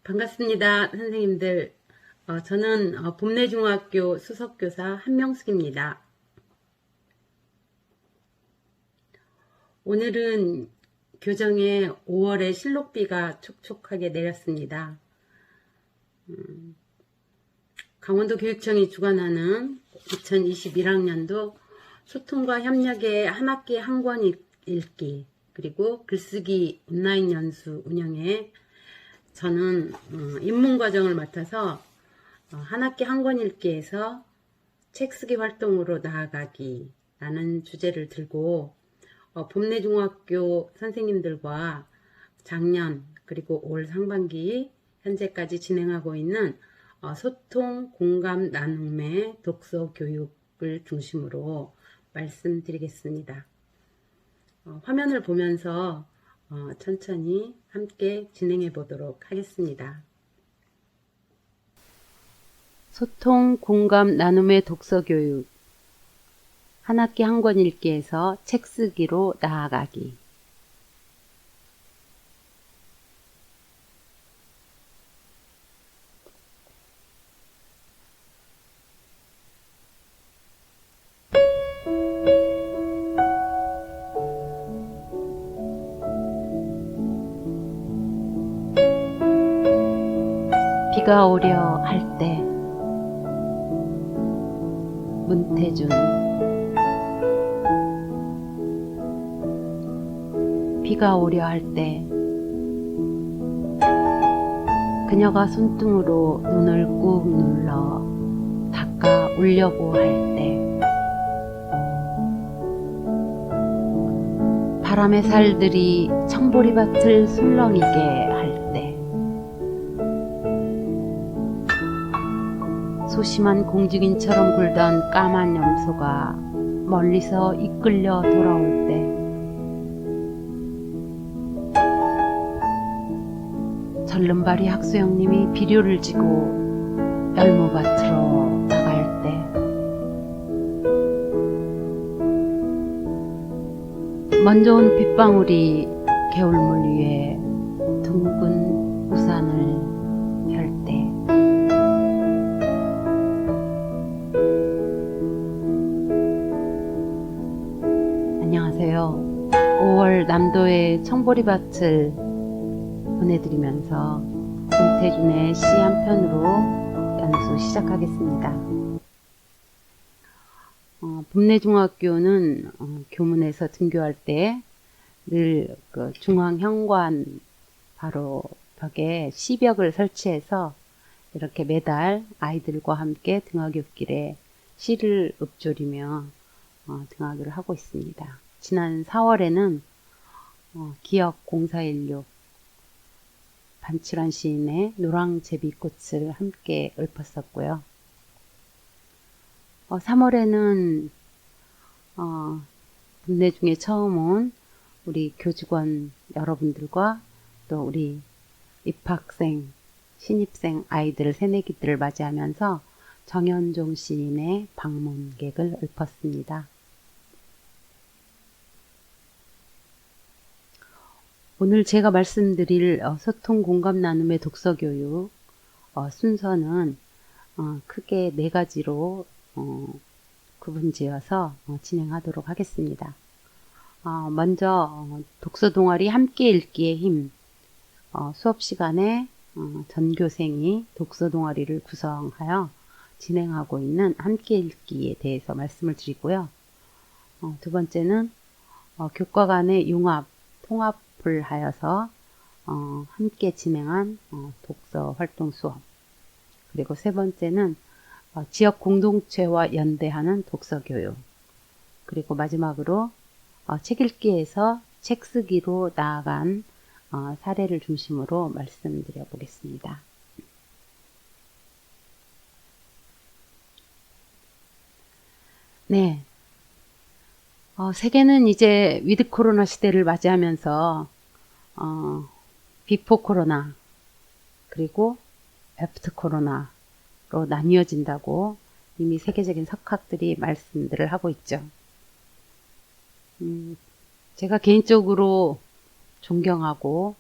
반갑습니다, 선생님들. 저는 봄내중학교 수석교사 한명숙입니다. 오늘은 교정에 5월에 실록비가 촉촉하게 내렸습니다. 강원도교육청이 주관하는 2021학년도 소통과 협력의 한 학기 한 권 읽기 그리고 글쓰기 온라인 연수 운영에 저는 입문과정을 맡아서 한 학기 한 권 읽기에서 책 쓰기 활동으로 나아가기 라는 주제를 들고 봄내중학교 선생님들과 작년 그리고 올 상반기 현재까지 진행하고 있는 소통, 공감, 나눔의 독서 교육을 중심으로 말씀드리겠습니다. 화면을 보면서 천천히 함께 진행해 보도록 하겠습니다. 소통, 공감, 나눔의 독서 교육 한 학기 한 권 읽기에서 책 쓰기로 나아가기. 비가 오려 할 때 문태준. 비가 오려 할 때 그녀가 손등으로 눈을 꾹 눌러 닦아 울려고 할 때 바람의 살들이 청보리밭을 술렁이게 할 때 소심한 공주인처럼 굴던 까만 염소가 멀리서 이끌려 돌아올 때 절름발이 학수형님이 비료를 지고 열무밭으로 나갈 때 먼저 온 빗방울이 개울물 위에 둥근 우산을 펼 때 안녕하세요. 5월 남도의 청보리밭을 보내드리면서 문태준의 시 한 편으로 연수 시작하겠습니다. 봄내중학교는 교문에서 등교할 때 늘 중앙현관 바로 벽에 시벽을 설치해서 이렇게 매달 아이들과 함께 등하굣길에 시를 읊조리며 등하교를 하고 있습니다. 지난 4월에는 기억 0416 반칠환 시인의 노랑제비꽃을 함께 읊었었고요. 3월에는 봄내중에 처음 온 우리 교직원 여러분들과 또 우리 입학생, 신입생 아이들 새내기들을 맞이하면서 정현종 시인의 방문객을 읊었습니다. 오늘 제가 말씀드릴 소통, 공감, 나눔의 독서 교육 순서는 크게 4가지로 구분지어서 진행하도록 하겠습니다. 먼저 독서 동아리 함께 읽기의 힘, 수업 시간에 전교생이 독서 동아리를 구성하여 진행하고 있는 함께 읽기에 대해서 말씀을 드리고요. 두 번째는 교과 간의 융합, 통합을 하여서 함께 진행한 독서 활동 수업, 그리고 세 번째는 지역 공동체와 연대하는 독서 교육, 그리고 마지막으로 책 읽기에서 책 쓰기로 나아간 사례를 중심으로 말씀드려 보겠습니다. 네, 세계는 이제 위드 코로나 시대를 맞이하면서 비포 코로나 그리고 애프터 코로나로 나뉘어진다고 이미 세계적인 석학들이 말씀들을 하고 있죠. 제가 개인적으로 존경하고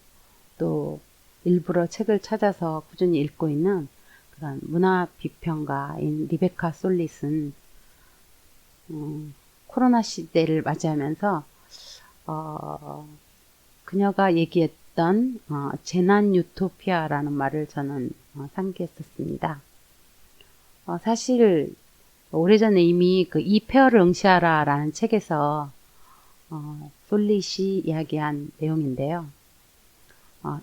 또 일부러 책을 찾아서 꾸준히 읽고 있는 그런 문화 비평가인 리베카 솔릿은 코로나 시대를 맞이하면서 그녀가 얘기했던 재난 유토피아라는 말을 저는 상기했었습니다. 사실 오래전에 이미 그 이 폐허를 응시하라 라는 책에서 솔릿이 이야기한 내용인데요.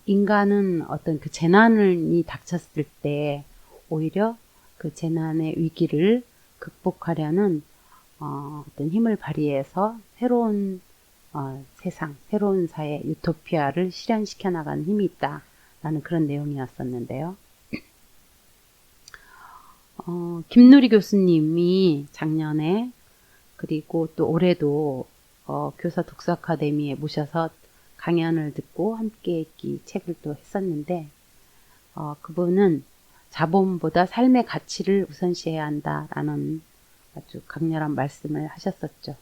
인간은 어떤 그 재난이 닥쳤을 때 오히려 그 재난의 위기를 극복하려는 어떤 힘을 발휘해서 새로운 세상, 새로운 사회, 유토피아를 실현시켜 나가는 힘이 있다라는 그런 내용이었었는데요. 김누리 교수님이 작년에 그리고 또 올해도 교사 독서 아카데미에 모셔서 강연을 듣고 함께 읽기 책을 또 했었는데 그분은 자본보다 삶의 가치를 우선시해야 한다라는 아주 강렬한 말씀을 하셨었죠.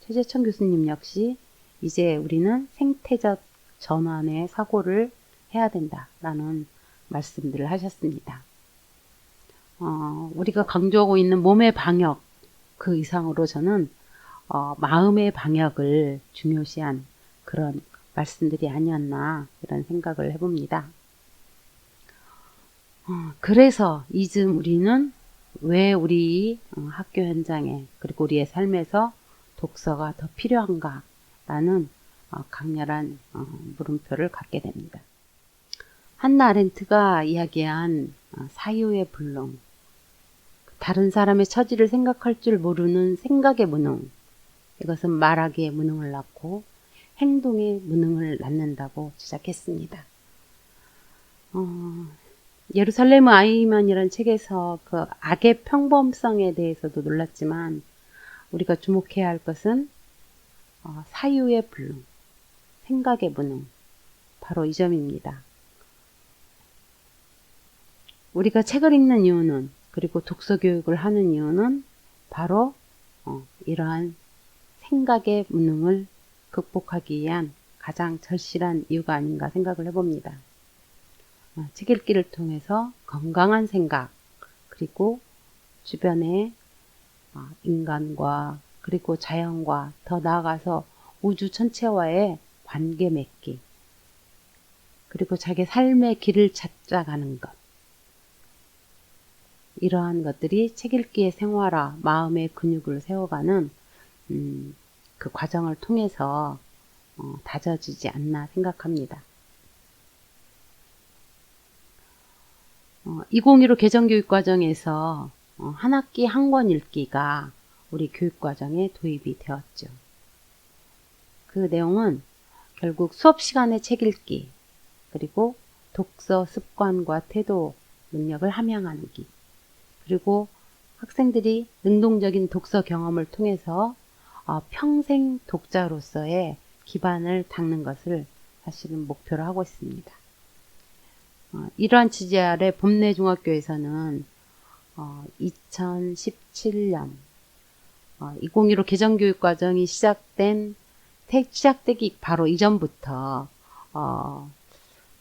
최재천 교수님 역시 이제 우리는 생태적 전환의 사고를 해야 된다라는 말씀들을 하셨습니다. 우리가 강조하고 있는 몸의 방역 그 이상으로 저는 마음의 방역을 중요시한 그런 말씀들이 아니었나 이런 생각을 해봅니다. 그래서 이즘 우리는 왜 우리 학교 현장에 그리고 우리의 삶에서 독서가 더 필요한가 라는 강렬한 물음표를 갖게 됩니다. 한나 아렌트가 이야기한 사유의 불능, 다른 사람의 처지를 생각할 줄 모르는 생각의 무능, 이것은 말하기의 무능을 낳고 행동의 무능을 낳는다고 지적했습니다. 예루살렘의 아이만이라는 책에서 그 악의 평범성에 대해서도 놀랐지만 우리가 주목해야 할 것은 사유의 불능, 생각의 무능, 바로 이 점입니다. 우리가 책을 읽는 이유는 그리고 독서 교육을 하는 이유는 바로 이러한 생각의 무능을 극복하기 위한 가장 절실한 이유가 아닌가 생각을 해봅니다. 책 읽기를 통해서 건강한 생각 그리고 주변의 인간과 그리고 자연과 더 나아가서 우주 전체와의 관계 맺기 그리고 자기 삶의 길을 찾아가는 것, 이러한 것들이 책 읽기의 생활화, 마음의 근육을 세워가는 그 과정을 통해서 다져지지 않나 생각합니다. 2015 개정교육과정에서 한 학기 한 권 읽기가 우리 교육과정에 도입이 되었죠. 그 내용은 결국 수업 시간에 책 읽기, 그리고 독서 습관과 태도 능력을 함양하기, 그리고 학생들이 능동적인 독서 경험을 통해서 평생 독자로서의 기반을 닦는 것을 사실은 목표로 하고 있습니다. 이러한 취지 아래 봄내중학교에서는 2017년 2015 개정교육과정이 시작되기 바로 이전부터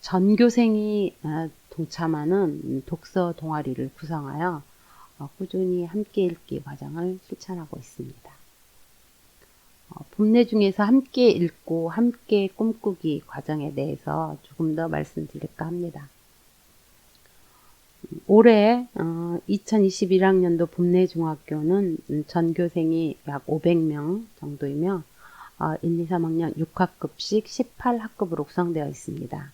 전교생이 동참하는 독서 동아리를 구성하여 꾸준히 함께 읽기 과정을 실천하고 있습니다. 봄내 중에서 함께 읽고 함께 꿈꾸기 과정에 대해서 조금 더 말씀드릴까 합니다. 올해 2021학년도 봄내 중학교는 전교생이 약 500명 정도이며 1, 2, 3학년 6학급씩 18학급으로 구성되어 있습니다.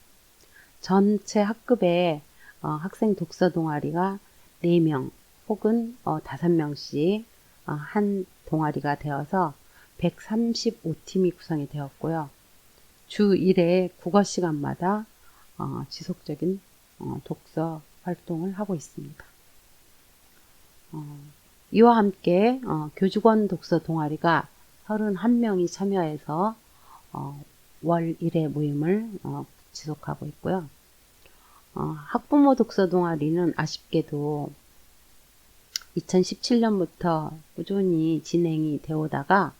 전체 학급에 학생 독서 동아리가 4명 혹은 5명씩 한 동아리가 되어서 135팀이 구성이 되었고요. 주 1회 국어 시간마다 지속적인 독서 활동을 하고 있습니다. 이와 함께 교직원 독서 동아리가 31명이 참여해서 월 1회 모임을 지속하고 있고요. 학부모 독서 동아리는 아쉽게도 2017년부터 꾸준히 진행이 되어 오다가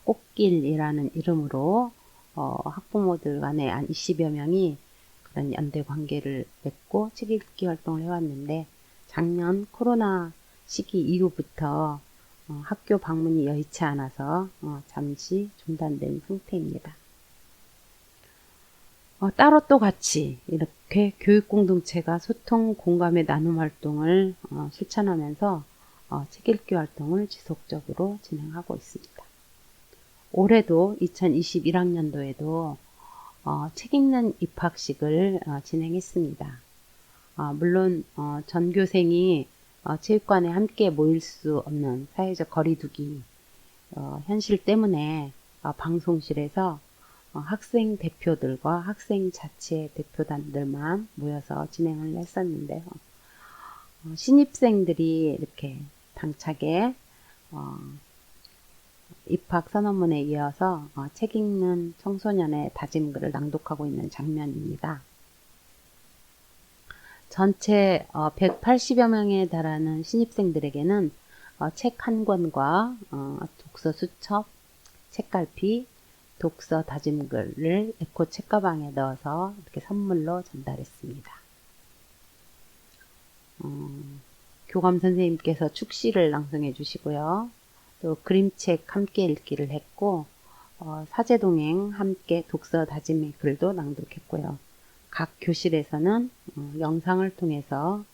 꽃길이라는 이름으로 학부모들 간에 한 20여 명이 그런 연대 관계를 맺고 책 읽기 활동을 해왔는데 작년 코로나 시기 이후부터 학교 방문이 여의치 않아서 잠시 중단된 상태입니다. 따로 또 같이 이렇게 교육 공동체가 소통, 공감의 나눔 활동을 실천하면서 책 읽기 활동을 지속적으로 진행하고 있습니다. 올해도 2021학년도에도 책 읽는 입학식을 진행했습니다. 물론 전교생이 체육관에 함께 모일 수 없는 사회적 거리두기 현실 때문에 방송실에서 학생 대표들과 학생 자체 대표단들만 모여서 진행을 했었는데요. 신입생들이 이렇게 당차게 입학 선언문에 이어서 책 읽는 청소년의 다짐글을 낭독하고 있는 장면입니다. 전체 180여 명에 달하는 신입생들에게는 책 한 권과 독서 수첩, 책갈피, 독서 다짐글을 에코 책가방에 넣어서 이렇게 선물로 전달했습니다. 교감 선생님께서 축시를 낭송해 주시고요. 또 그림책 함께 읽기를 했고 사제동행 함께 독서 다짐의 글도 낭독했고요. 각 교실에서는 영상을 통해서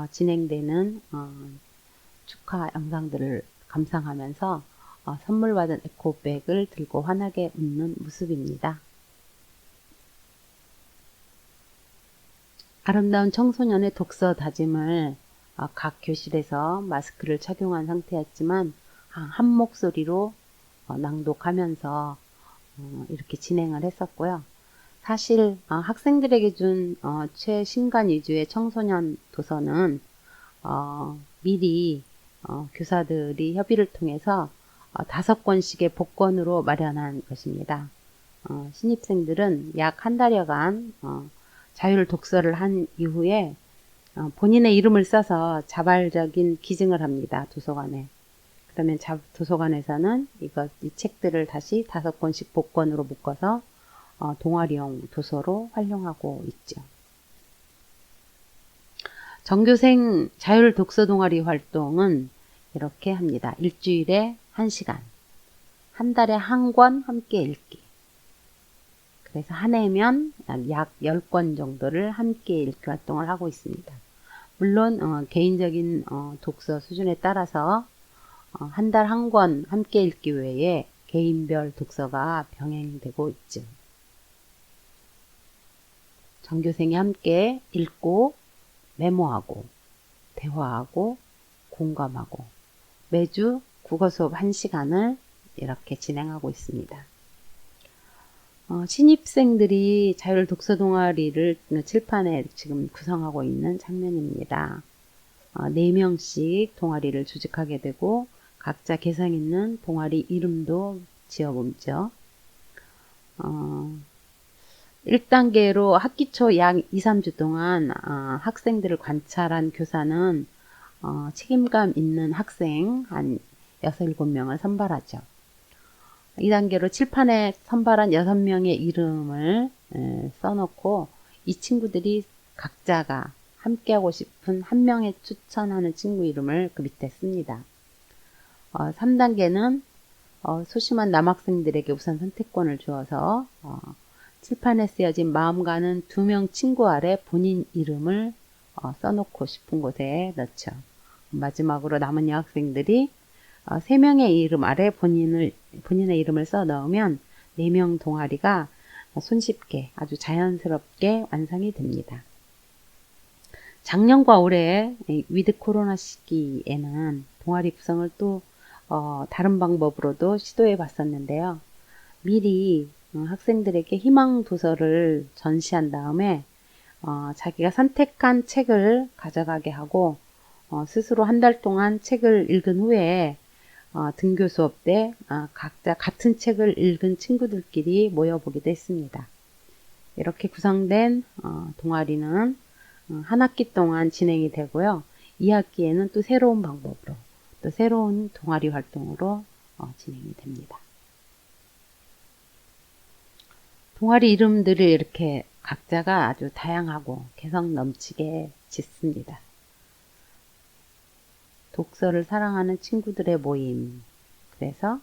진행되는 축하 영상들을 감상하면서 선물 받은 에코백을 들고 환하게 웃는 모습입니다. 아름다운 청소년의 독서 다짐을 각 교실에서 마스크를 착용한 상태였지만 한 목소리로 낭독하면서 이렇게 진행을 했었고요. 사실 학생들에게 준 최신간 위주의 청소년 도서는 미리 교사들이 협의를 통해서 5권씩의 복권으로 마련한 것입니다. 신입생들은 약 한 달여간 자율 독서를 한 이후에 본인의 이름을 써서 자발적인 기증을 합니다. 도서관에. 그러면 도서관에서는 이 책들을 다시 5권씩 복권으로 묶어서 동아리용 도서로 활용하고 있죠. 전교생 자율 독서 동아리 활동은 이렇게 합니다. 일주일에 1시간, 한 달에 한 권 함께 읽기. 그래서 한 해면 약 10권 정도를 함께 읽기 활동을 하고 있습니다. 물론 개인적인 독서 수준에 따라서 한 달 한 권 함께 읽기 외에 개인별 독서가 병행되고 있죠. 전교생이 함께 읽고 메모하고 대화하고 공감하고 매주 국어 수업 1시간을 이렇게 진행하고 있습니다. 신입생들이 자율 독서 동아리를 칠판에 지금 구성하고 있는 장면입니다. 4명씩 동아리를 조직하게 되고 각자 개성 있는 동아리 이름도 지어보죠. 1단계로 학기 초 약 2, 3주 동안 학생들을 관찰한 교사는 책임감 있는 학생 한 6, 7명을 선발하죠. 2단계로 칠판에 선발한 6명의 이름을 써놓고 이 친구들이 각자가 함께하고 싶은 한 명의 추천하는 친구 이름을 그 밑에 씁니다. 3단계는 소심한 남학생들에게 우선 선택권을 주어서 칠판에 쓰여진 마음 가는 2명 친구 아래 본인 이름을 써놓고 싶은 곳에 넣죠. 마지막으로 남은 여학생들이 3명의 이름 아래 본인의 이름을 써 넣으면 4명 동아리가 손쉽게 아주 자연스럽게 완성이 됩니다. 작년과 올해 위드 코로나 시기에는 동아리 구성을 또 다른 방법으로도 시도해 봤었는데요. 미리 학생들에게 희망 도서를 전시한 다음에 자기가 선택한 책을 가져가게 하고 스스로 한 달 동안 책을 읽은 후에 등교 수업 때 각자 같은 책을 읽은 친구들끼리 모여보기도 했습니다. 이렇게 구성된 동아리는 한 학기 동안 진행이 되고요. 2학기에는 또 새로운 방법으로 또 새로운 동아리 활동으로 진행이 됩니다. 동아리 이름들을 이렇게 각자가 아주 다양하고 개성 넘치게 짓습니다. 독서를 사랑하는 친구들의 모임. 그래서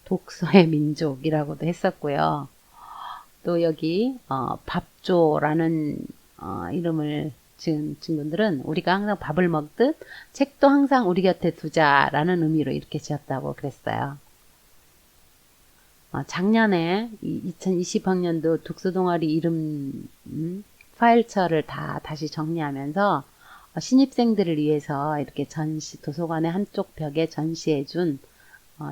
독서의 민족이라고도 했었고요. 또 여기 밥조라는 이름을 지은 친구들은 우리가 항상 밥을 먹듯 책도 항상 우리 곁에 두자라는 의미로 이렇게 지었다고 그랬어요. 작년에 2020학년도 독서동아리 이름 파일처를 다 다시 정리하면서 신입생들을 위해서 이렇게 도서관의 한쪽 벽에 전시해준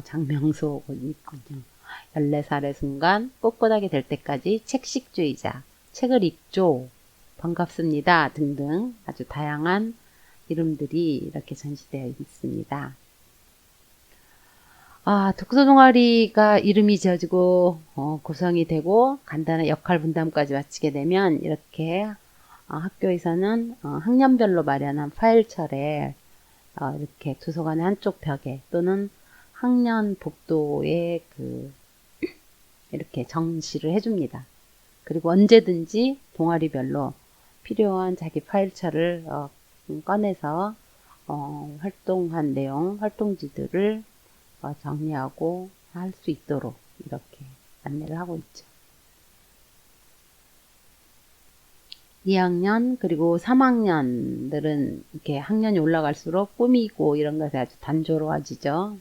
장명소가 있군요. 14살의 순간 꼿꼿하게 될 때까지 책식주의자, 책을 읽죠, 반갑습니다 등등 아주 다양한 이름들이 이렇게 전시되어 있습니다. 독서동아리가 이름이 지어지고 구성이 되고 간단한 역할 분담까지 마치게 되면 이렇게 학교에서는 학년별로 마련한 파일철에 이렇게 도서관의 한쪽 벽에 또는 학년 복도에 이렇게 정시를 해줍니다. 그리고 언제든지 동아리별로 필요한 자기 파일처를 꺼내서 활동한 내용, 활동지들을 정리하고 할 수 있도록 이렇게 안내를 하고 있죠. 2학년 그리고 3학년들은 이렇게 학년이 올라갈수록 꾸미고 이런 것에 아주 단조로워지죠.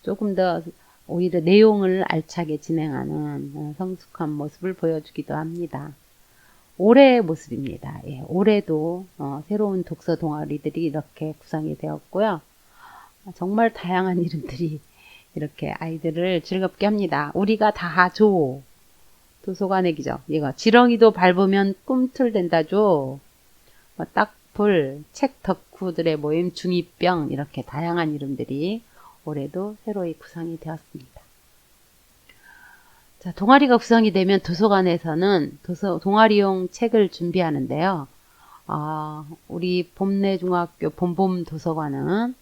조금 더 오히려 내용을 알차게 진행하는 성숙한 모습을 보여주기도 합니다. 올해의 모습입니다. 예, 올해도 새로운 독서 동아리들이 이렇게 구성이 되었고요. 정말 다양한 이름들이 이렇게 아이들을 즐겁게 합니다. 우리가 다 하죠. 도서관의 기적. 이거 지렁이도 밟으면 꿈틀댄다죠. 딱풀, 책 덕후들의 모임, 중2병 이렇게 다양한 이름들이 올해도 새로이 구성이 되었습니다. 자, 동아리가 구성이 되면 도서관에서는 동아리용 책을 준비하는데요. 우리 봄내중학교 봄봄 도서관은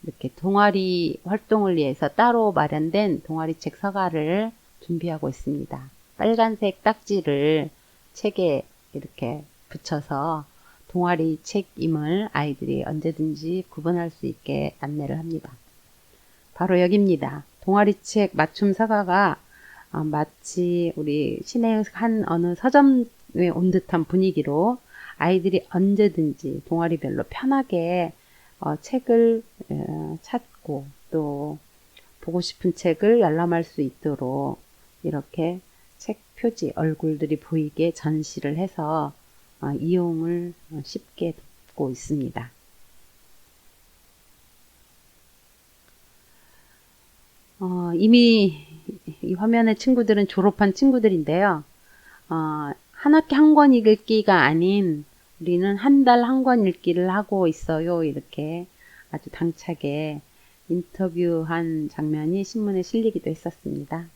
이렇게 동아리 활동을 위해서 따로 마련된 동아리책 서가를 준비하고 있습니다. 빨간색 딱지를 책에 이렇게 붙여서 동아리 책임을 아이들이 언제든지 구분할 수 있게 안내를 합니다. 바로 여기입니다. 동아리책 맞춤 서가가 마치 우리 시내의 한 어느 서점에 온 듯한 분위기로 아이들이 언제든지 동아리별로 편하게 책을 찾고 또 보고 싶은 책을 열람할 수 있도록 이렇게 책 표지 얼굴들이 보이게 전시를 해서 이용을 쉽게 돕고 있습니다. 이미 이 화면의 친구들은 졸업한 친구들인데요. 한 학기 한 권 읽기가 아닌 우리는 한 달 한 권 읽기를 하고 있어요. 이렇게 아주 당차게 인터뷰한 장면이 신문에 실리기도 했었습니다.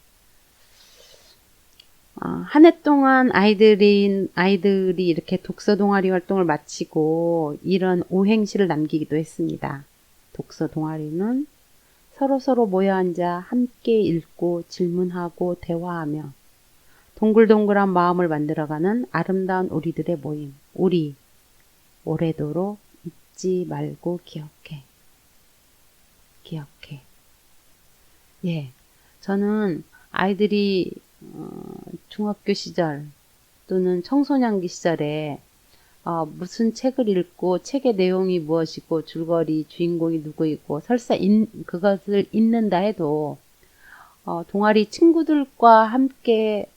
한 해 동안 아이들이 이렇게 독서 동아리 활동을 마치고 이런 오행시를 남기기도 했습니다. 독서 동아리는 서로 모여 앉아 함께 읽고 질문하고 대화하며 동글동글한 마음을 만들어가는 아름다운 우리들의 모임. 우리 오래도록 잊지 말고 기억해. 예, 저는 아이들이 중학교 시절 또는 청소년기 시절에 무슨 책을 읽고 책의 내용이 무엇이고 줄거리 주인공이 누구이고 설사 그것을 읽는다 해도 동아리 친구들과 함께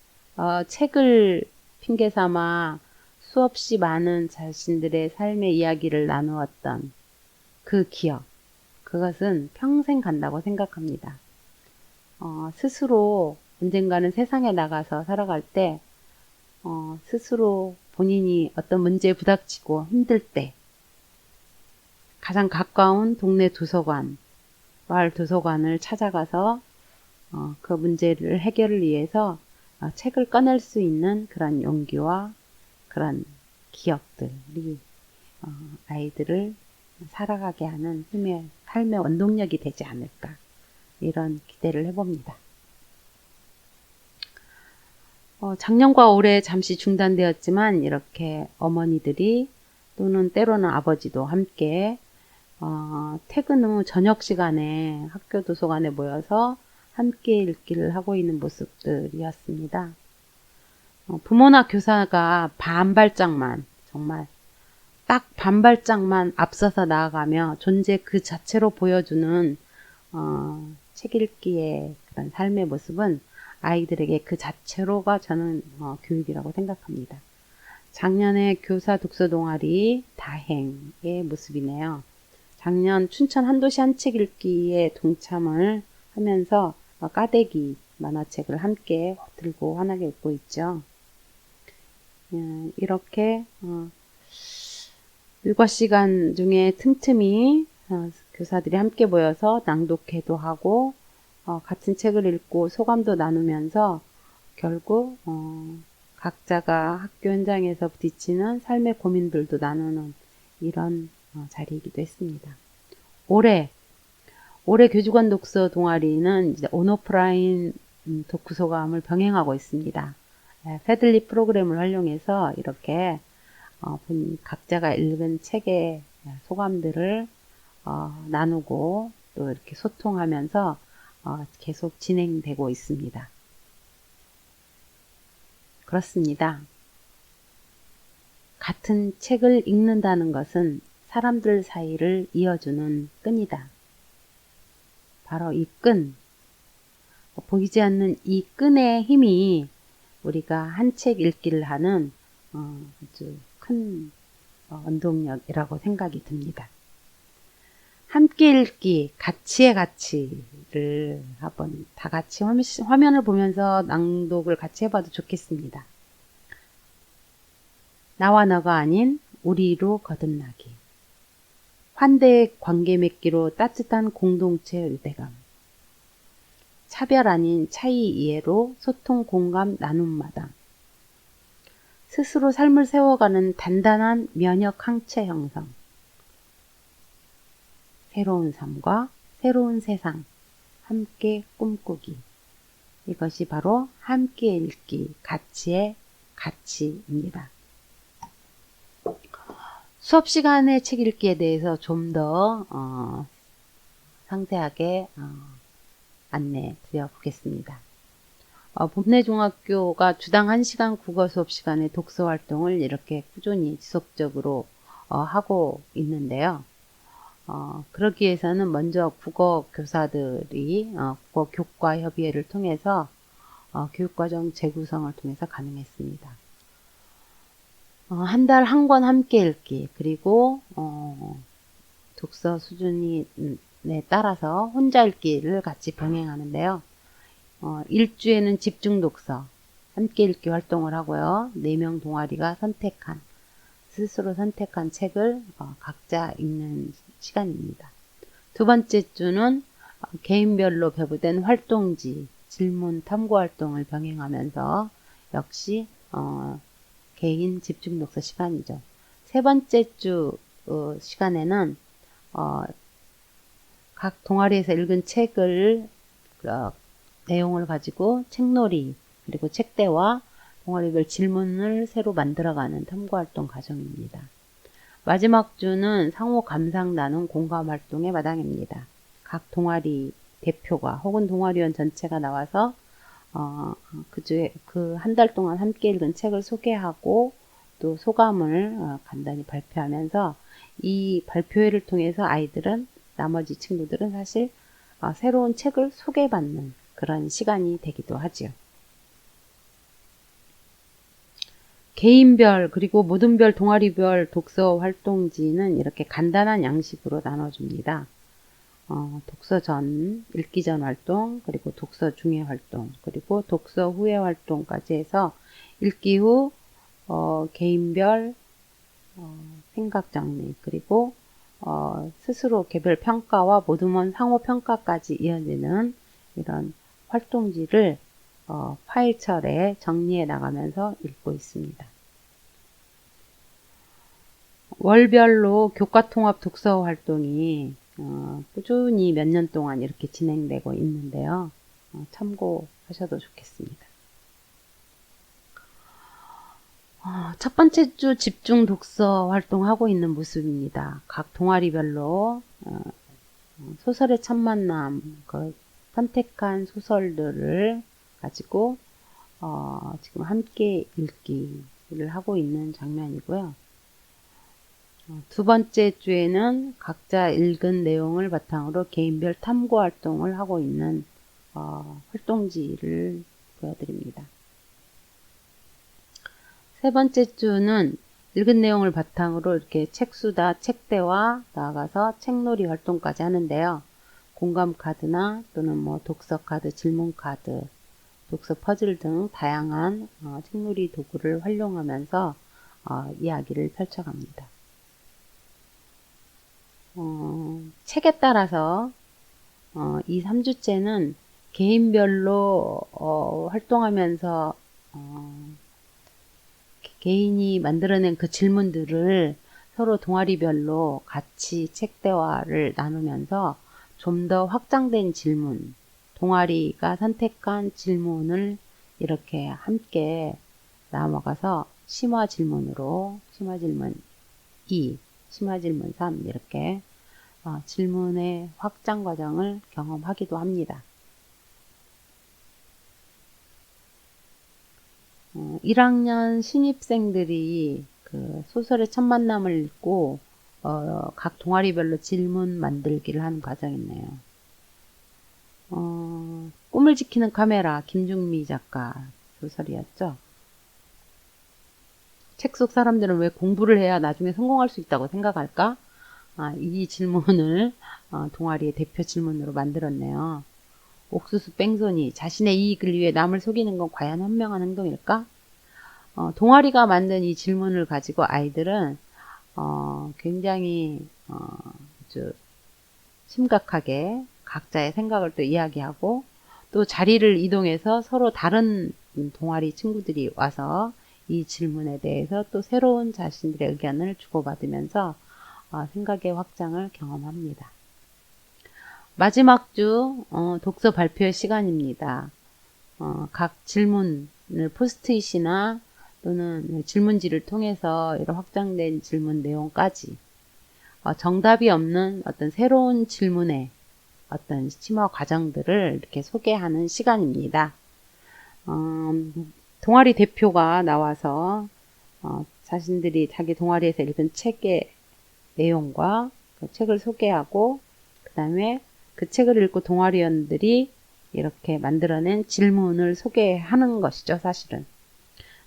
책을 핑계 삼아 수없이 많은 자신들의 삶의 이야기를 나누었던 그 기억, 그것은 평생 간다고 생각합니다. 스스로 언젠가는 세상에 나가서 살아갈 때 스스로 본인이 어떤 문제에 부닥치고 힘들 때 가장 가까운 동네 도서관, 마을 도서관을 찾아가서 그 문제를 해결을 위해서 책을 꺼낼 수 있는 그런 용기와 그런 기억들이 아이들을 살아가게 하는 삶의 원동력이 되지 않을까, 이런 기대를 해봅니다. 작년과 올해 잠시 중단되었지만 이렇게 어머니들이 또는 때로는 아버지도 함께 퇴근 후 저녁 시간에 학교 도서관에 모여서 함께 읽기를 하고 있는 모습들이었습니다. 부모나 교사가 반발짝만, 정말 딱 반발짝만 앞서서 나아가며 존재 그 자체로 보여주는 책 읽기의 그런 삶의 모습은 아이들에게 그 자체로가 저는 교육이라고 생각합니다. 작년에 교사 독서 동아리 다행의 모습이네요. 작년 춘천 한도시 한 책 읽기에 동참을 하면서 까대기 만화책을 함께 들고 환하게 읽고 있죠. 이렇게 일과 시간 중에 틈틈이 교사들이 함께 모여서 낭독회도 하고 같은 책을 읽고 소감도 나누면서 결국 각자가 학교 현장에서 부딪히는 삶의 고민들도 나누는 이런 자리이기도 했습니다. 올해 교직원 독서 동아리는 이제 온오프라인 독후소감을 병행하고 있습니다. 패들리 프로그램을 활용해서 이렇게 각자가 읽은 책의 소감들을 나누고 또 이렇게 소통하면서 계속 진행되고 있습니다. 그렇습니다. 같은 책을 읽는다는 것은 사람들 사이를 이어주는 끈이다. 바로 이 끈, 보이지 않는 이 끈의 힘이 우리가 한 책 읽기를 하는 아주 큰 원동력이라고 생각이 듭니다. 함께 읽기, 가치의 가치를 한번 다 같이 화면을 보면서 낭독을 같이 해봐도 좋겠습니다. 나와 너가 아닌 우리로 거듭나기. 환대의 관계 맺기로 따뜻한 공동체 유대감. 차별 아닌 차이 이해로 소통 공감 나눔마당. 스스로 삶을 세워가는 단단한 면역 항체 형성. 새로운 삶과 새로운 세상, 함께 꿈꾸기. 이것이 바로 함께 읽기, 가치의 가치입니다. 수업 시간에 책 읽기에 대해서 좀 더 상세하게 안내 드려 보겠습니다. 봄내중학교가 주당 1시간 국어 수업 시간에 독서 활동을 이렇게 꾸준히 지속적으로 하고 있는데요. 그러기 위해서는 먼저 국어 교사들이 국어 교과 협의회를 통해서 교육과정 재구성을 통해서 가능했습니다. 한 달 한 권 함께 읽기, 그리고 독서 수준에 따라서 혼자 읽기를 같이 병행하는데요. 일주에는 집중 독서, 함께 읽기 활동을 하고요. 4명 동아리가 스스로 선택한 책을 각자 읽는 시간입니다. 두 번째 주는 개인별로 배부된 활동지, 질문 탐구 활동을 병행하면서 역시 개인 집중 독서 시간이죠. 세 번째 주 시간에는 각 동아리에서 읽은 책을 내용을 가지고 책놀이, 그리고 책대와 동아리별 질문을 새로 만들어가는 탐구활동 과정입니다. 마지막 주는 상호 감상 나눔 공감 활동의 마당입니다. 각 동아리 대표가 혹은 동아리원 전체가 나와서 그 한 달 동안 함께 읽은 책을 소개하고 또 소감을 간단히 발표하면서 이 발표회를 통해서 나머지 친구들은 사실 새로운 책을 소개받는 그런 시간이 되기도 하지요. 개인별 그리고 모든별 동아리별 독서 활동지는 이렇게 간단한 양식으로 나눠줍니다. 독서 전, 읽기 전 활동, 그리고 독서 중에 활동, 그리고 독서 후에 활동까지 해서 읽기 후 개인별 생각 정리, 그리고 스스로 개별 평가와 모두먼 상호 평가까지 이어지는 이런 활동지를 파일철에 정리해 나가면서 읽고 있습니다. 월별로 교과통합 독서 활동이 꾸준히 몇 년 동안 이렇게 진행되고 있는데요. 참고하셔도 좋겠습니다. 첫 번째 주 집중 독서 활동하고 있는 모습입니다. 각 동아리별로 소설의 첫 만남, 선택한 소설들을 가지고 지금 함께 읽기를 하고 있는 장면이고요. 두 번째 주에는 각자 읽은 내용을 바탕으로 개인별 탐구 활동을 하고 있는 활동지를 보여드립니다. 세 번째 주는 읽은 내용을 바탕으로 이렇게 책수다, 책대와 나아가서 책놀이 활동까지 하는데요. 공감 카드나 또는 뭐 독서 카드, 질문 카드, 독서 퍼즐 등 다양한 책놀이 도구를 활용하면서 이야기를 펼쳐갑니다. 책에 따라서 이 3주째는 개인별로 활동하면서 개인이 만들어낸 그 질문들을 서로 동아리별로 같이 책 대화를 나누면서 좀 더 확장된 질문, 동아리가 선택한 질문을 이렇게 함께 나눠가서 심화 질문으로, 심화 질문 2, 심화 질문 3 이렇게 질문의 확장 과정을 경험하기도 합니다. 1학년 신입생들이 그 소설의 첫 만남을 읽고 각 동아리별로 질문 만들기를 하는 과정이네요. 꿈을 지키는 카메라 김중미 작가 소설이었죠. 책 속 사람들은 왜 공부를 해야 나중에 성공할 수 있다고 생각할까? 이 질문을 동아리의 대표 질문으로 만들었네요. 옥수수 뺑소니, 자신의 이익을 위해 남을 속이는 건 과연 현명한 행동일까? 동아리가 만든 이 질문을 가지고 아이들은 굉장히 아주 심각하게 각자의 생각을 또 이야기하고 또 자리를 이동해서 서로 다른 동아리 친구들이 와서 이 질문에 대해서 또 새로운 자신들의 의견을 주고받으면서 생각의 확장을 경험합니다. 마지막 주 독서 발표의 시간입니다. 각 질문을 포스트잇이나 또는 질문지를 통해서 이런 확장된 질문 내용까지 정답이 없는 어떤 새로운 질문의 어떤 심화 과정들을 이렇게 소개하는 시간입니다. 동아리 대표가 나와서 자신들이 자기 동아리에서 읽은 책의 내용과 그 책을 소개하고 그 다음에 그 책을 읽고 동아리원들이 이렇게 만들어낸 질문을 소개하는 것이죠, 사실은.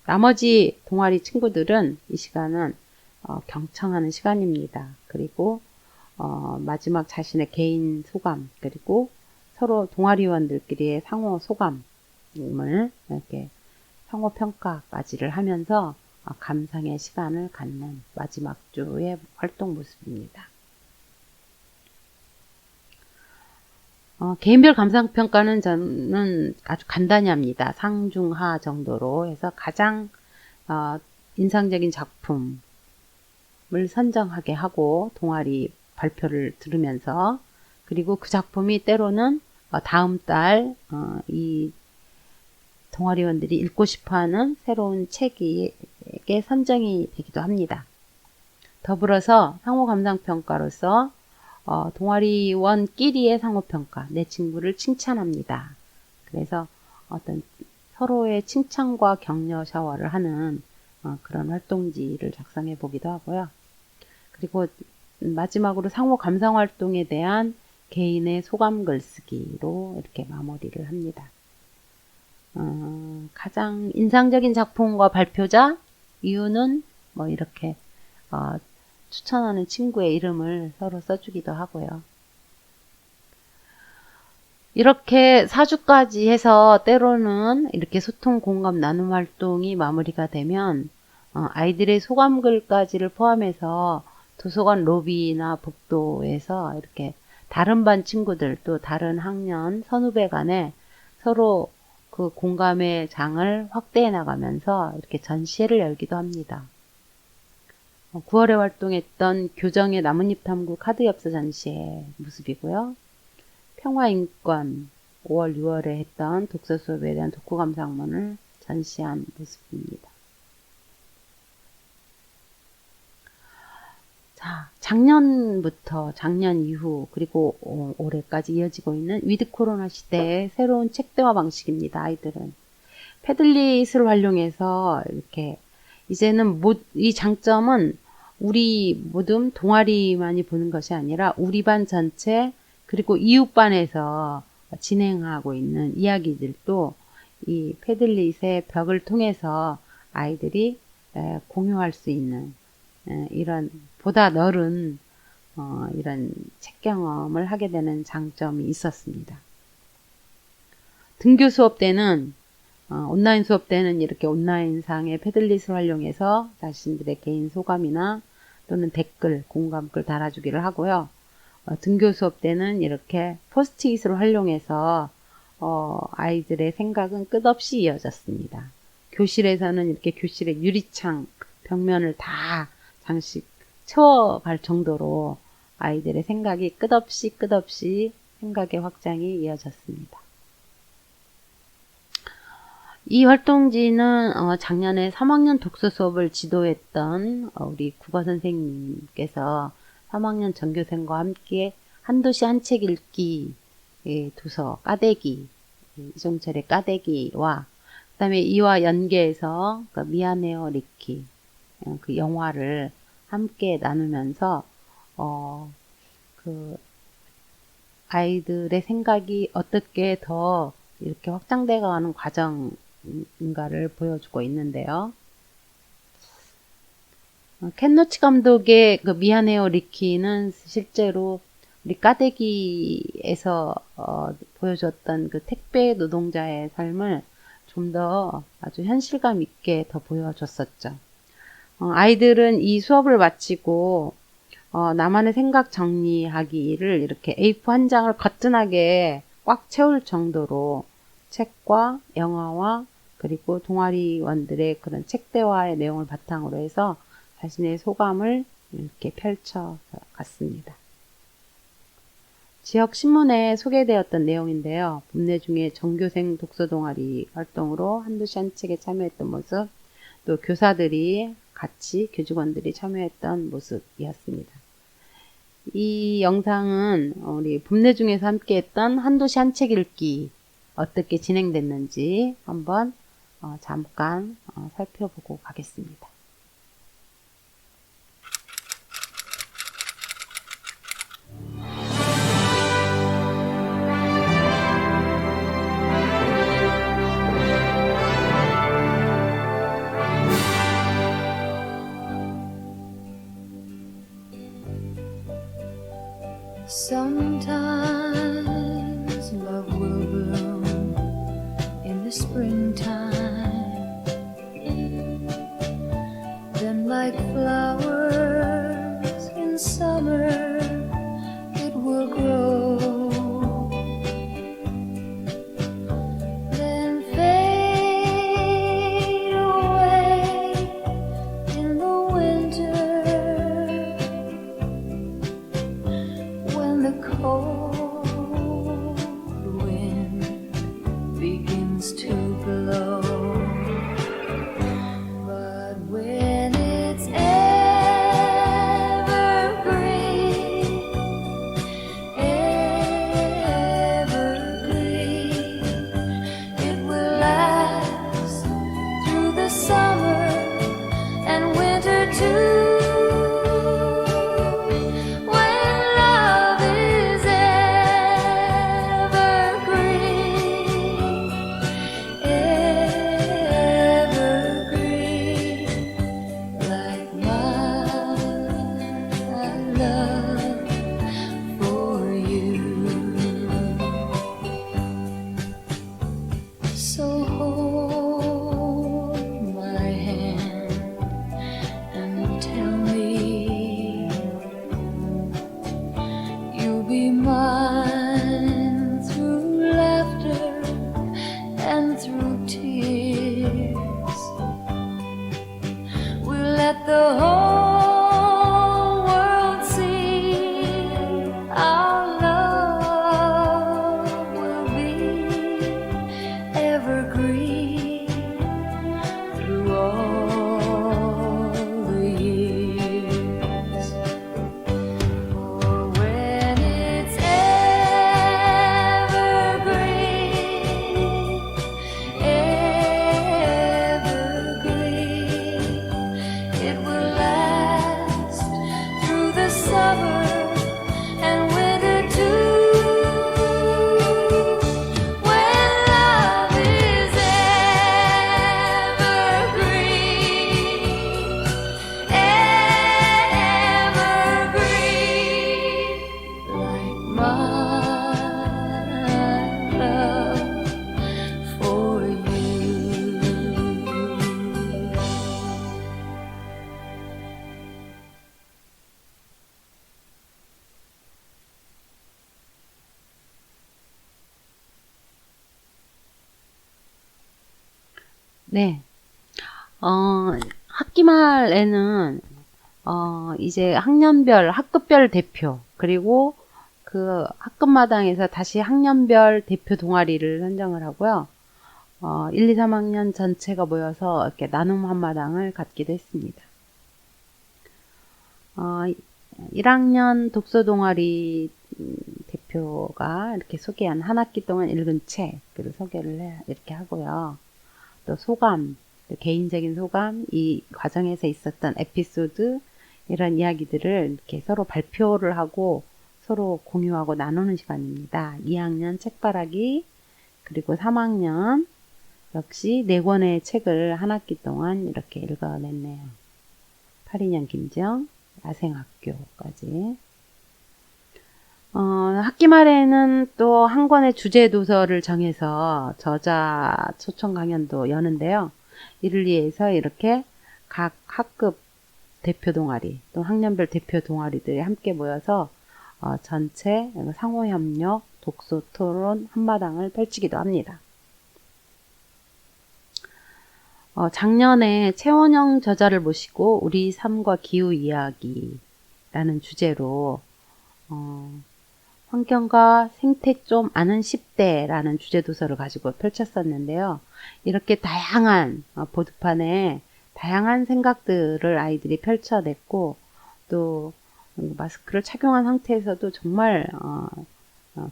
나머지 동아리 친구들은 이 시간은 경청하는 시간입니다. 그리고 마지막 자신의 개인 소감, 그리고 서로 동아리원들끼리의 상호 소감을 이렇게 상호 평가까지를 하면서 감상의 시간을 갖는 마지막 주의 활동 모습입니다. 개인별 감상평가는 저는 아주 간단히 합니다. 상중하 정도로 해서 가장 인상적인 작품을 선정하게 하고 동아리 발표를 들으면서 그리고 그 작품이 때로는 다음 달 이 동아리원들이 읽고 싶어하는 새로운 책에 선정이 되기도 합니다. 더불어서 상호 감상평가로서 동아리원끼리의 상호평가, 내 친구를 칭찬합니다. 그래서 어떤 서로의 칭찬과 격려 샤워를 하는 그런 활동지를 작성해 보기도 하고요. 그리고 마지막으로 상호 감상 활동에 대한 개인의 소감 글쓰기로 이렇게 마무리를 합니다. 가장 인상적인 작품과 발표자, 이유는 뭐 이렇게 추천하는 친구의 이름을 서로 써주기도 하고요. 이렇게 4주까지 해서 때로는 이렇게 소통, 공감, 나눔 활동이 마무리가 되면 아이들의 소감글까지를 포함해서 도서관 로비나 복도에서 이렇게 다른 반 친구들 또 다른 학년 선후배 간에 서로 그 공감의 장을 확대해 나가면서 이렇게 전시회를 열기도 합니다. 9월에 활동했던 교정의 나뭇잎 탐구 카드 엽서 전시회 모습이고요. 평화인권 5월, 6월에 했던 독서 수업에 대한 독후 감상문을 전시한 모습입니다. 작년부터 작년 이후 그리고 올해까지 이어지고 있는 위드 코로나 시대의 새로운 책대화 방식입니다. 아이들은 패들릿을 활용해서 이렇게 이제는 이 장점은 우리 모든 동아리만이 보는 것이 아니라 우리 반 전체 그리고 이웃반에서 진행하고 있는 이야기들도 이 패들릿의 벽을 통해서 아이들이 공유할 수 있는 이런 보다 넓은 이런 책 경험을 하게 되는 장점이 있었습니다. 등교 수업 때는 온라인 수업 때는 이렇게 온라인상의 패들릿을 활용해서 자신들의 개인 소감이나 또는 댓글, 공감글 달아주기를 하고요. 등교 수업 때는 이렇게 포스트잇을 활용해서 아이들의 생각은 끝없이 이어졌습니다. 교실에서는 이렇게 교실의 유리창 벽면을 다 장식 채워갈 정도로 아이들의 생각이 끝없이 생각의 확장이 이어졌습니다. 이 활동지는 작년에 3학년 독서 수업을 지도했던 우리 국어 선생님께서 3학년 전교생과 함께 한도시 한 책 읽기 도서 까대기 이종철의 까대기와 그 다음에 이와 연계해서 미안해요 리키 그 영화를 함께 나누면서 그 아이들의 생각이 어떻게 더 이렇게 확장돼 가는 과정인가를 보여주고 있는데요. 켄 로치 감독의 그 미안해요 리키는 실제로 우리 까대기에서 보여줬던 그 택배 노동자의 삶을 좀 더 아주 현실감 있게 더 보여줬었죠. 아이들은 이 수업을 마치고 나만의 생각 정리하기를 이렇게 A4 한 장을 거뜬하게 꽉 채울 정도로 책과 영화와 그리고 동아리원들의 그런 책 대화의 내용을 바탕으로 해서 자신의 소감을 이렇게 펼쳐 갔습니다. 지역 신문에 소개되었던 내용인데요. 봄내 중에 전교생 독서 동아리 활동으로 한도시 한 책에 참여했던 모습, 또 교사들이 같이 교직원들이 참여했던 모습이었습니다. 이 영상은 우리 봄내 중에서 함께했던 한도시 한 책 읽기 어떻게 진행됐는지 한번 잠깐 살펴보고 가겠습니다. Sometimes love will bloom in the springtime, then like flowers in summer it will grow, then fade away in the winter when the cold wind begins to blow. But when it's evergreen, it will last through the summer and winter too. When love is evergreen, evergreen, like my love for you. 네. 학기 말에는 이제 학년별, 학급별 대표, 그리고 그 학급마당에서 다시 학년별 대표 동아리를 선정을 하고요. 1, 2, 3학년 전체가 모여서 이렇게 나눔 한마당을 갖기도 했습니다. 1학년 독서 동아리 대표가 이렇게 소개한 한 학기 동안 읽은 책을 소개를 이렇게 하고요. 또 소감, 또 개인적인 소감, 이 과정에서 있었던 에피소드, 이런 이야기들을 이렇게 서로 발표를 하고 서로 공유하고 나누는 시간입니다. 2학년 책바라기, 그리고 3학년 역시 4권의 책을 한 학기 동안 이렇게 읽어냈네요. 82년 김정, 야생학교까지. 학기 말에는 또 한 권의 주제 도서를 정해서 저자 초청 강연도 여는데요. 이를 위해서 이렇게 각 학급 대표 동아리, 또 학년별 대표 동아리들이 함께 모여서 전체 상호협력, 독서 토론 한마당을 펼치기도 합니다. 작년에 최원영 저자를 모시고 우리 삶과 기후 이야기라는 주제로 환경과 생태 좀 아는 10대라는 주제 도서를 가지고 펼쳤었는데요. 이렇게 다양한 보드판에 다양한 생각들을 아이들이 펼쳐냈고, 또 마스크를 착용한 상태에서도 정말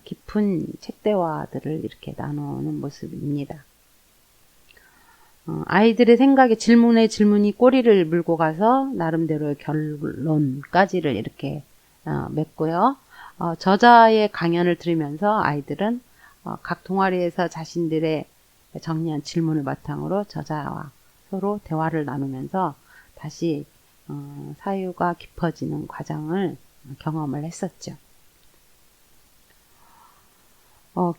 깊은 책 대화들을 이렇게 나누는 모습입니다. 아이들의 생각에 질문에 질문이 꼬리를 물고 가서 나름대로의 결론까지를 이렇게 맺고요. 저자의 강연을 들으면서 아이들은 각 동아리에서 자신들의 정리한 질문을 바탕으로 저자와 서로 대화를 나누면서 다시 사유가 깊어지는 과정을 경험을 했었죠.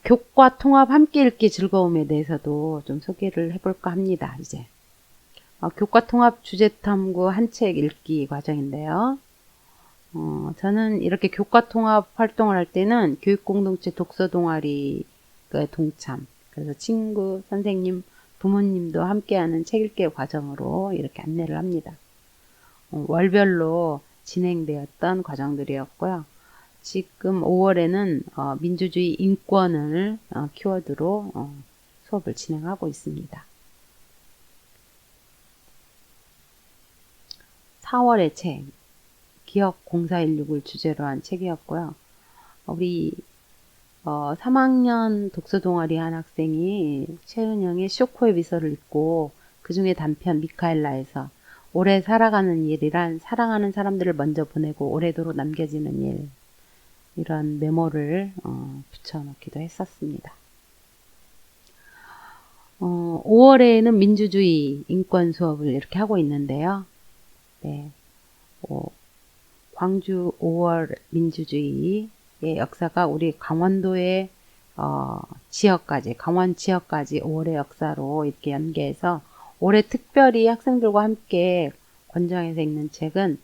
교과 통합 함께 읽기 즐거움에 대해서도 좀 소개를 해볼까 합니다. 이제 교과 통합 주제 탐구 한 책 읽기 과정인데요. 저는 이렇게 교과 통합 활동을 할 때는 교육공동체 독서 동아리에 동참, 그래서 친구, 선생님, 부모님도 함께하는 책 읽기 과정으로 이렇게 안내를 합니다. 월별로 진행되었던 과정들이었고요. 지금 5월에는 민주주의 인권을 키워드로 수업을 진행하고 있습니다. 4월의 책, 기억 0416을 주제로 한 책이었고요. 우리 3학년 독서 동아리 한 학생이 최은영의 쇼코의 미소를 읽고 그 중에 단편 미카엘라에서 오래 살아가는 일이란 사랑하는 사람들을 먼저 보내고 오래도록 남겨지는 일, 이런 메모를 붙여놓기도 했었습니다. 5월에는 민주주의 인권 수업을 이렇게 하고 있는데요. 네, 광주 5월 민주주의의 역사가 우리 강원도의 지역까지, 강원 지역까지 5월의 역사로 이렇게 연계해서 올해 특별히 학생들과 함께 권장해서 읽는 책은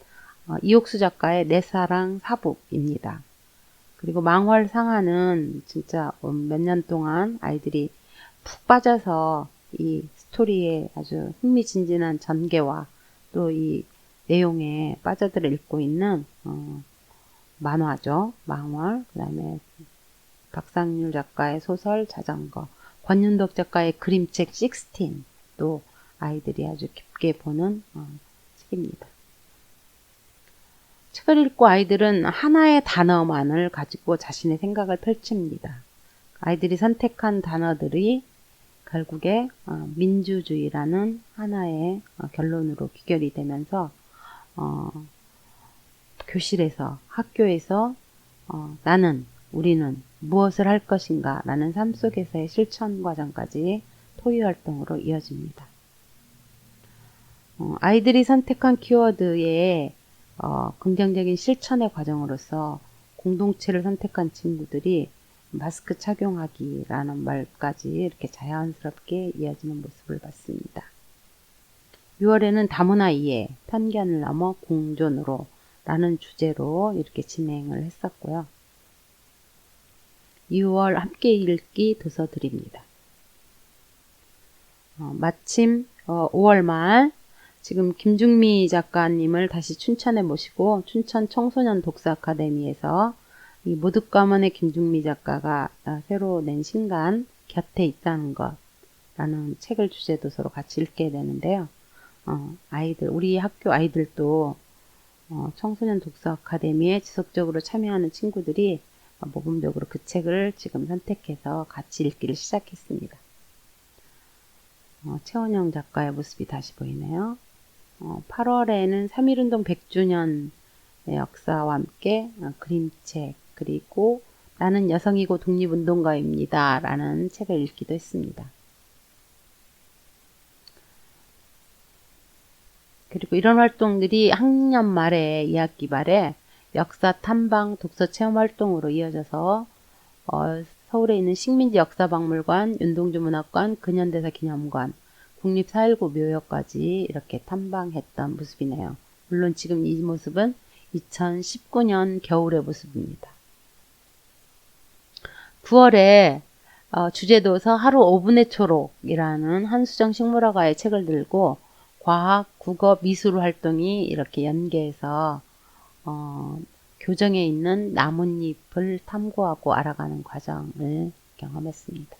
이옥수 작가의 내 사랑 사북입니다. 그리고 망월상하는 진짜 몇 년 동안 아이들이 푹 빠져서 이 스토리에 아주 흥미진진한 전개와 또 이 내용에 빠져들어 읽고 있는 만화죠. 망월, 그 다음에 박상률 작가의 소설 자전거, 권윤덕 작가의 그림책 16도 아이들이 아주 깊게 보는 책입니다. 책을 읽고 아이들은 하나의 단어만을 가지고 자신의 생각을 펼칩니다. 아이들이 선택한 단어들이 결국에 민주주의라는 하나의 결론으로 귀결이 되면서 교실에서, 학교에서 우리는 무엇을 할 것인가 라는 삶 속에서의 실천 과정까지 토의 활동으로 이어집니다. 아이들이 선택한 키워드의 긍정적인 실천의 과정으로서 공동체를 선택한 친구들이 마스크 착용하기라는 말까지 이렇게 자연스럽게 이어지는 모습을 봤습니다. 6월에는 다문화 이해, 편견을 넘어 공존으로 라는 주제로 이렇게 진행을 했었고요. 2월 함께 읽기 도서드립니다. 마침 5월 말 지금 김중미 작가님을 다시 춘천에 모시고 춘천 청소년 독서 아카데미에서 이 모득 가문의 김중미 작가가 새로 낸 신간 곁에 있다는 것 라는 책을 주제 도서로 같이 읽게 되는데요. 우리 학교 아이들도 청소년 독서 아카데미에 지속적으로 참여하는 친구들이 모범적으로 그 책을 지금 선택해서 같이 읽기를 시작했습니다. 최원영 작가의 모습이 다시 보이네요. 8월에는 3.1운동 100주년의 역사와 함께 그림책, 그리고 나는 여성이고 독립운동가입니다 라는 책을 읽기도 했습니다. 그리고 이런 활동들이 학년 말에 2학기 말에 역사 탐방 독서 체험 활동으로 이어져서 서울에 있는 식민지 역사박물관, 윤동주 문학관, 근현대사 기념관, 국립 4.19 묘역까지 이렇게 탐방했던 모습이네요. 물론 지금 이 모습은 2019년 겨울의 모습입니다. 9월에 주제도서 하루 5분의 초록이라는 한수정 식물화가의 책을 들고 과학, 국어, 미술 활동이 이렇게 연계해서 교정에 있는 나뭇잎을 탐구하고 알아가는 과정을 경험했습니다.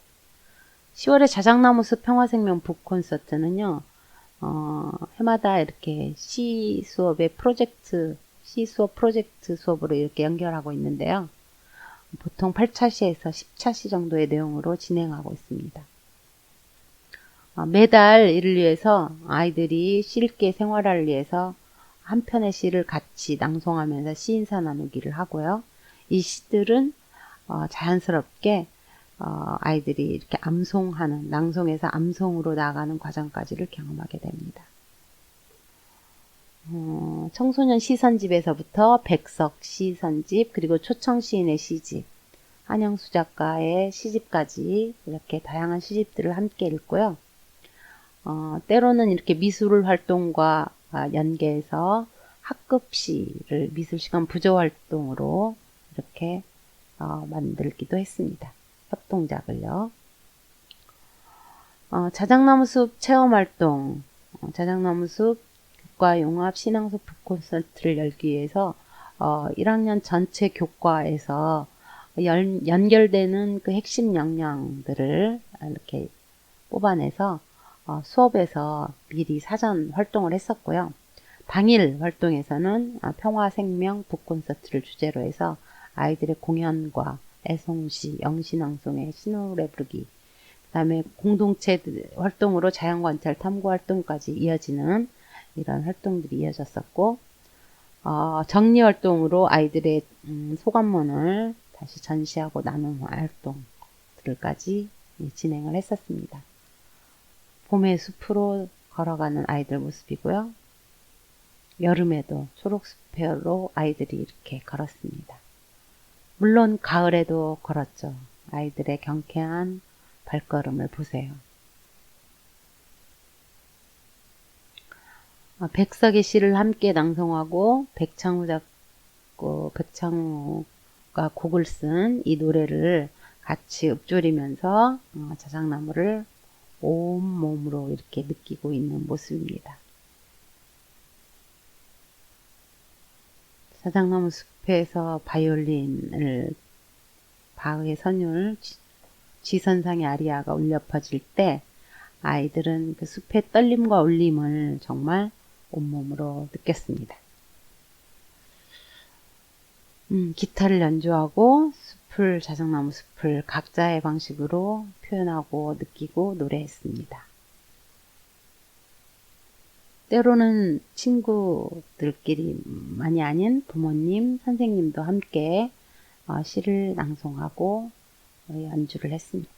10월에 자작나무 숲 평화생명 북콘서트는요, 해마다 이렇게 시 수업 프로젝트 수업으로 이렇게 연결하고 있는데요. 보통 8차시에서 10차시 정도의 내용으로 진행하고 있습니다. 매달 이를 위해서 아이들이 시 읽기의 생활화를 위해서 한 편의 시를 같이 낭송하면서 시인사 나누기를 하고요. 이 시들은 자연스럽게 아이들이 이렇게 낭송에서 암송으로 나아가는 과정까지를 경험하게 됩니다. 청소년 시선집에서부터 백석 시선집, 그리고 초청시인의 시집, 한영수 작가의 시집까지 이렇게 다양한 시집들을 함께 읽고요. 때로는 이렇게 미술 활동과 연계해서 학급시를 미술시간 부조활동으로 이렇게 만들기도 했습니다. 협동작을요. 자작나무숲 체험활동, 자작나무숲 교과용합 신앙소 북콘서트를 열기 위해서 1학년 전체 교과에서 연결되는 그 핵심 역량들을 이렇게 뽑아내서 수업에서 미리 사전 활동을 했었고요. 당일 활동에서는 평화생명 북콘서트를 주제로 해서 아이들의 공연과 애송시, 영신앙송의 신노래 부르기, 그 다음에 공동체 활동으로 자연관찰 탐구 활동까지 이어지는 이런 활동들이 이어졌었고, 정리활동으로 아이들의 소감문을 다시 전시하고 나누는 활동들까지 진행을 했었습니다. 봄의 숲으로 걸어가는 아이들 모습이고요. 여름에도 초록숲으로 아이들이 이렇게 걸었습니다. 물론 가을에도 걸었죠. 아이들의 경쾌한 발걸음을 보세요. 백석의 시를 함께 낭송하고 백창우가 곡을 쓴 이 노래를 같이 읊조리면서 자작나무를 온몸으로 이렇게 느끼고 있는 모습입니다. 자작나무 숲에서 바이올린을 바흐의 선율 지선상의 아리아가 울려 퍼질 때 아이들은 그 숲의 떨림과 울림을 정말 온몸으로 느꼈습니다. 기타를 연주하고 자작나무 숲을 각자의 방식으로 표현하고 느끼고 노래했습니다. 때로는 친구들끼리만이 아닌 부모님, 선생님도 함께 시를 낭송하고 연주를 했습니다.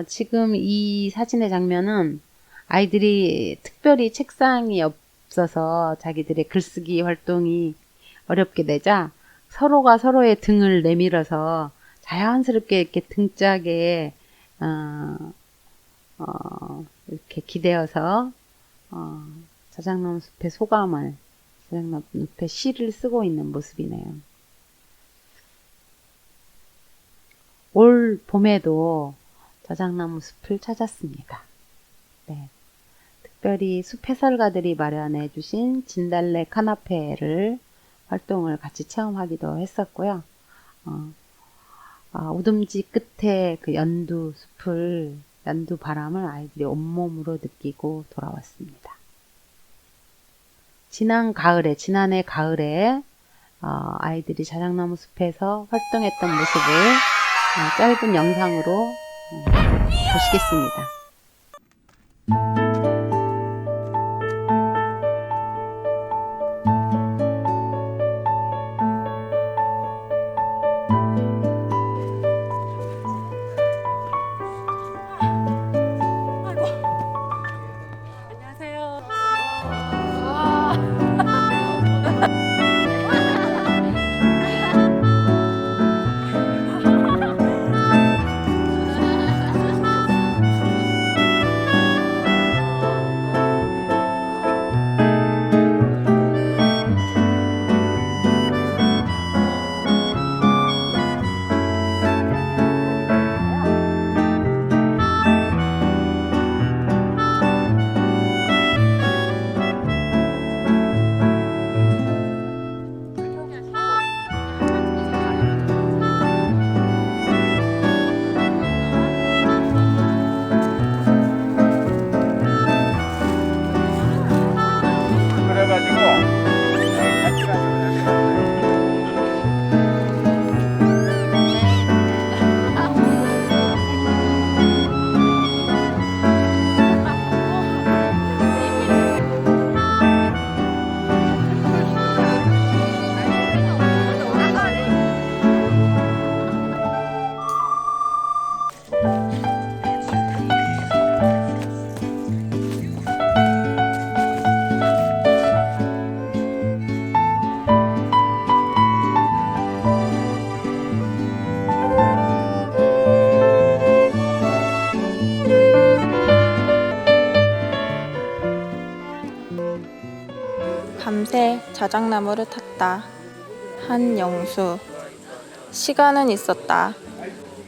지금 이 사진의 장면은 아이들이 특별히 책상이 없어서 자기들의 글쓰기 활동이 어렵게 되자 서로가 서로의 등을 내밀어서 자연스럽게 이렇게 등짝에 이렇게 기대어서 자작나무 숲의 소감을, 자작나무 숲의 시를 쓰고 있는 모습이네요. 올 봄에도 자작나무 숲을 찾았습니다. 네. 특별히 숲 해설가들이 마련해 주신 진달래 카나페를 활동을 같이 체험하기도 했었고요. 우듬지 끝에 그 연두 바람을 아이들이 온몸으로 느끼고 돌아왔습니다. 지난해 가을에 아이들이 자작나무 숲에서 활동했던 모습을 짧은 영상으로 보시겠습니다. 밤새 자작나무를 탔다. 한영수. 시간은 있었다.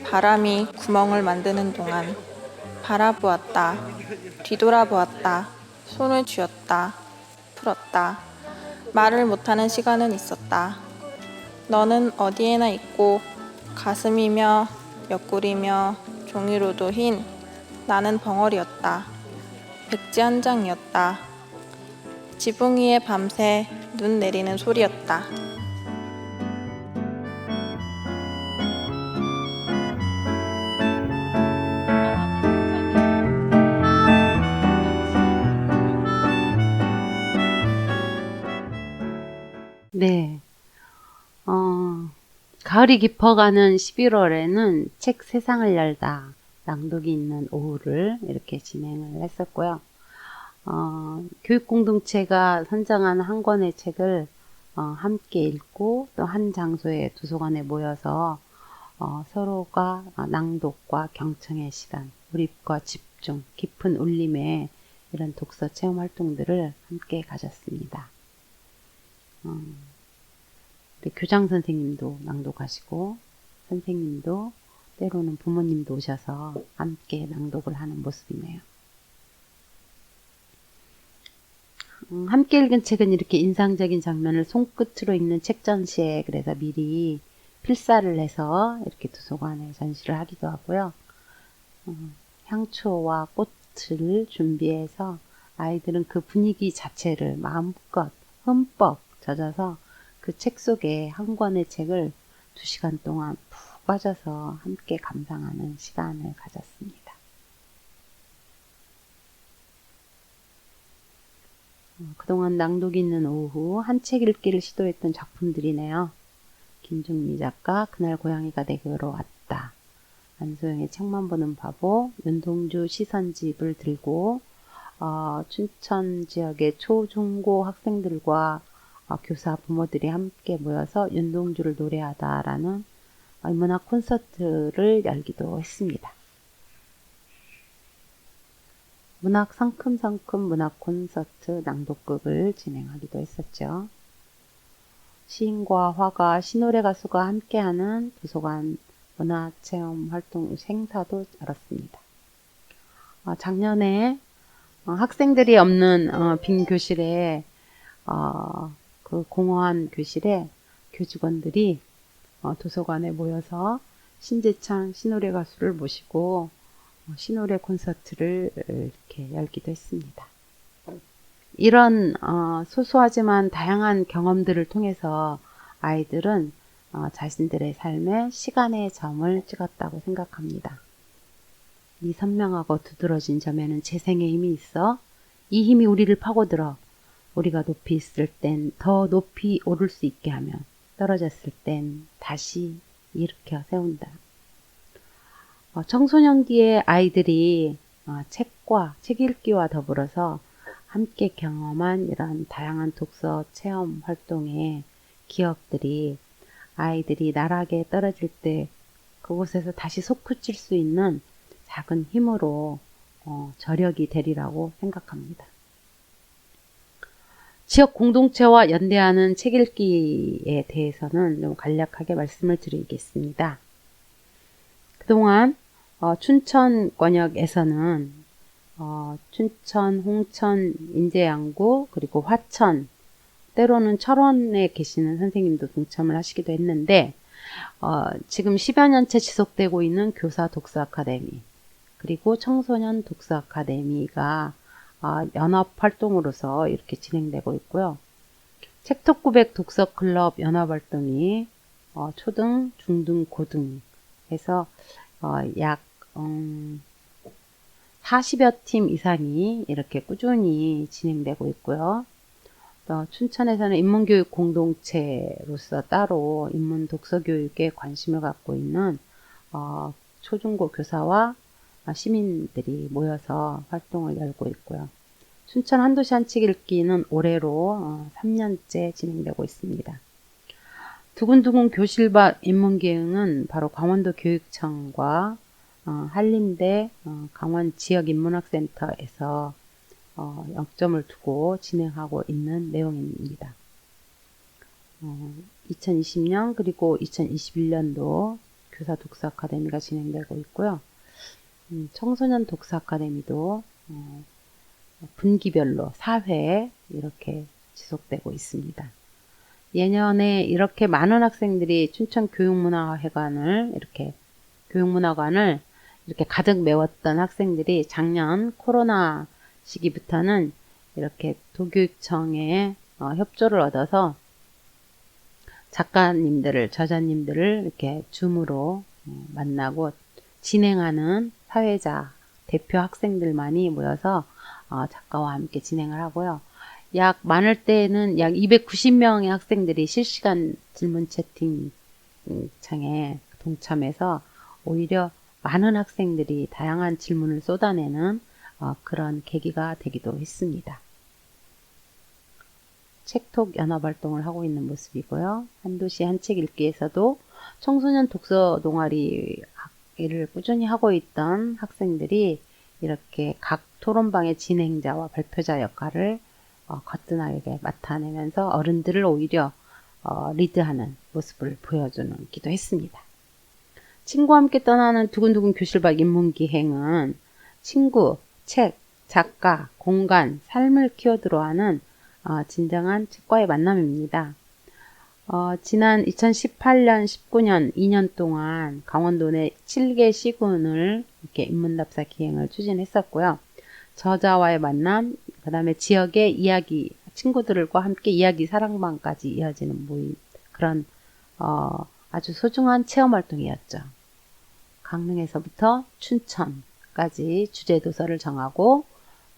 바람이 구멍을 만드는 동안 바라보았다. 뒤돌아보았다. 손을 쥐었다. 풀었다. 말을 못하는 시간은 있었다. 너는 어디에나 있고 가슴이며 옆구리며 종이로도 흰 나는 벙어리였다. 백지 한 장이었다. 지붕 위에 밤새 눈 내리는 소리였다. 네. 가을이 깊어가는 11월에는 책 세상을 열다 낭독이 있는 오후를 이렇게 진행을 했었고요. 교육 공동체가 선정한 한 권의 책을 함께 읽고 또 한 장소의 도서관에 모여서 서로가 낭독과 경청의 시간, 몰입과 집중, 깊은 울림의 이런 독서 체험 활동들을 함께 가졌습니다. 교장 선생님도 낭독하시고 선생님도 때로는 부모님도 오셔서 함께 낭독을 하는 모습이네요. 함께 읽은 책은 이렇게 인상적인 장면을 손끝으로 읽는 책 전시회, 그래서 미리 필사를 해서 이렇게 도서관에 전시를 하기도 하고요. 향초와 꽃을 준비해서 아이들은 그 분위기 자체를 마음껏 흠뻑 젖어서 그 책 속에 한 권의 책을 2시간 동안 푹 빠져서 함께 감상하는 시간을 가졌습니다. 그동안 낭독이 있는 오후 한 책 읽기를 시도했던 작품들이네요. 김중미 작가 그날 고양이가 내게로 왔다. 안소영의 책만 보는 바보, 윤동주 시선집을 들고 춘천 지역의 초중고 학생들과 교사 부모들이 함께 모여서 윤동주를 노래하다라는 문학 콘서트를 열기도 했습니다. 문학 상큼상큼 문학 콘서트 낭독극을 진행하기도 했었죠. 시인과 화가, 시노래 가수가 함께하는 도서관 문화체험 활동 행사도 열었습니다. 작년에 학생들이 없는 빈 교실에 그 공허한 교실에 교직원들이 도서관에 모여서 신재창 시노래 가수를 모시고 시노래 콘서트를 이렇게 열기도 했습니다. 이런 소소하지만 다양한 경험들을 통해서 아이들은 자신들의 삶에 시간의 점을 찍었다고 생각합니다. 이 선명하고 두드러진 점에는 재생의 힘이 있어 이 힘이 우리를 파고들어 우리가 높이 있을 땐 더 높이 오를 수 있게 하며 떨어졌을 땐 다시 일으켜 세운다. 청소년기의 아이들이 책과 책 읽기와 더불어서 함께 경험한 이런 다양한 독서 체험 활동의 기억들이 아이들이 나락에 떨어질 때 그곳에서 다시 솟구칠 수 있는 작은 힘으로 저력이 되리라고 생각합니다. 지역 공동체와 연대하는 책 읽기에 대해서는 좀 간략하게 말씀을 드리겠습니다. 그동안 춘천권역에서는 춘천, 홍천, 인제양구, 그리고 화천, 때로는 철원에 계시는 선생님도 동참을 하시기도 했는데 지금 10여 년째 지속되고 있는 교사 독서 아카데미, 그리고 청소년 독서 아카데미가 연합 활동으로서 이렇게 진행되고 있고요. 책톡900 독서 클럽 연합 활동이 초등, 중등, 고등 해서 약 40여 팀 이상이 이렇게 꾸준히 진행되고 있고요. 또 춘천에서는 인문교육 공동체로서 따로 인문 독서 교육에 관심을 갖고 있는 초중고 교사와 시민들이 모여서 활동을 열고 있고요. 춘천 한도시 한책 읽기는 올해로 3년째 진행되고 있습니다. 두근두근 교실 밖 인문기행은 바로 강원도 교육청과 한림대 강원 지역인문학센터에서 역점을 두고 진행하고 있는 내용입니다. 2020년 그리고 2021년도 교사 독서 아카데미가 진행되고 있고요. 청소년 독서 아카데미도 분기별로 4회 이렇게 지속되고 있습니다. 예년에 이렇게 많은 학생들이 춘천 교육문화관을 이렇게 가득 메웠던 학생들이 작년 코로나 시기부터는 이렇게 도교육청의 협조를 얻어서 작가님들을, 저자님들을 이렇게 줌으로 만나고 진행하는 사회자, 대표 학생들만이 모여서 작가와 함께 진행을 하고요. 많을 때에는 약 290명의 학생들이 실시간 질문 채팅창에 동참해서 오히려 많은 학생들이 다양한 질문을 쏟아내는 그런 계기가 되기도 했습니다. 책톡 연합활동을 하고 있는 모습이고요. 한도시 한책 읽기에서도 청소년 독서 동아리를 꾸준히 하고 있던 학생들이 이렇게 각 토론방의 진행자와 발표자 역할을 거뜬하게 맡아내면서 어른들을 오히려 리드하는 모습을 보여주기도 했습니다. 친구와 함께 떠나는 두근두근 교실 밖 인문기행은 친구, 책, 작가, 공간, 삶을 키워드로 하는 진정한 책과의 만남입니다. 지난 2018년, 19년 2년 동안 강원도 내 7개 시군을 이렇게 인문답사 기행을 추진했었고요. 저자와의 만남, 그 다음에 지역의 이야기, 친구들과 함께 이야기 사랑방까지 이어지는 모임, 그런 아주 소중한 체험 활동이었죠. 강릉에서부터 춘천까지 주제 도서를 정하고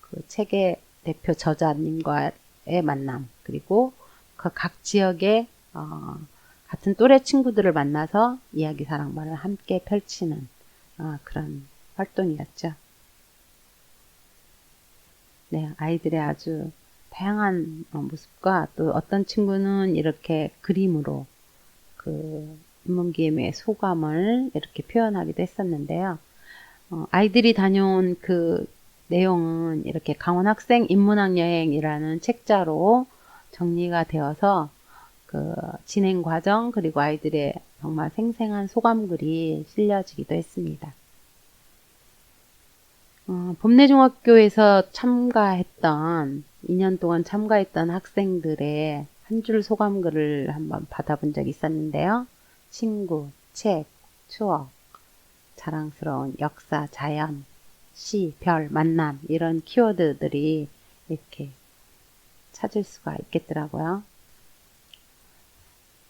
그 책의 대표 저자님과 친구들의 만남, 그리고 그 각 지역의 같은 또래 친구들을 만나서 이야기 사랑방을 함께 펼치는 그런 활동이었죠. 네, 아이들의 아주 다양한 모습과 또 어떤 친구는 이렇게 그림으로 그 인문기임의 소감을 이렇게 표현하기도 했었는데요. 아이들이 다녀온 그 내용은 이렇게 강원 학생 인문학 여행이라는 책자로 정리가 되어서 그 진행 과정 그리고 아이들의 정말 생생한 소감글이 실려지기도 했습니다. 봄내중학교에서 참가했던 2년 동안 참가했던 학생들의 한 줄 소감글을 한번 받아본 적이 있었는데요. 친구, 책, 추억, 자랑스러운 역사, 자연, 시, 별, 만남 이런 키워드들이 이렇게 찾을 수가 있겠더라고요.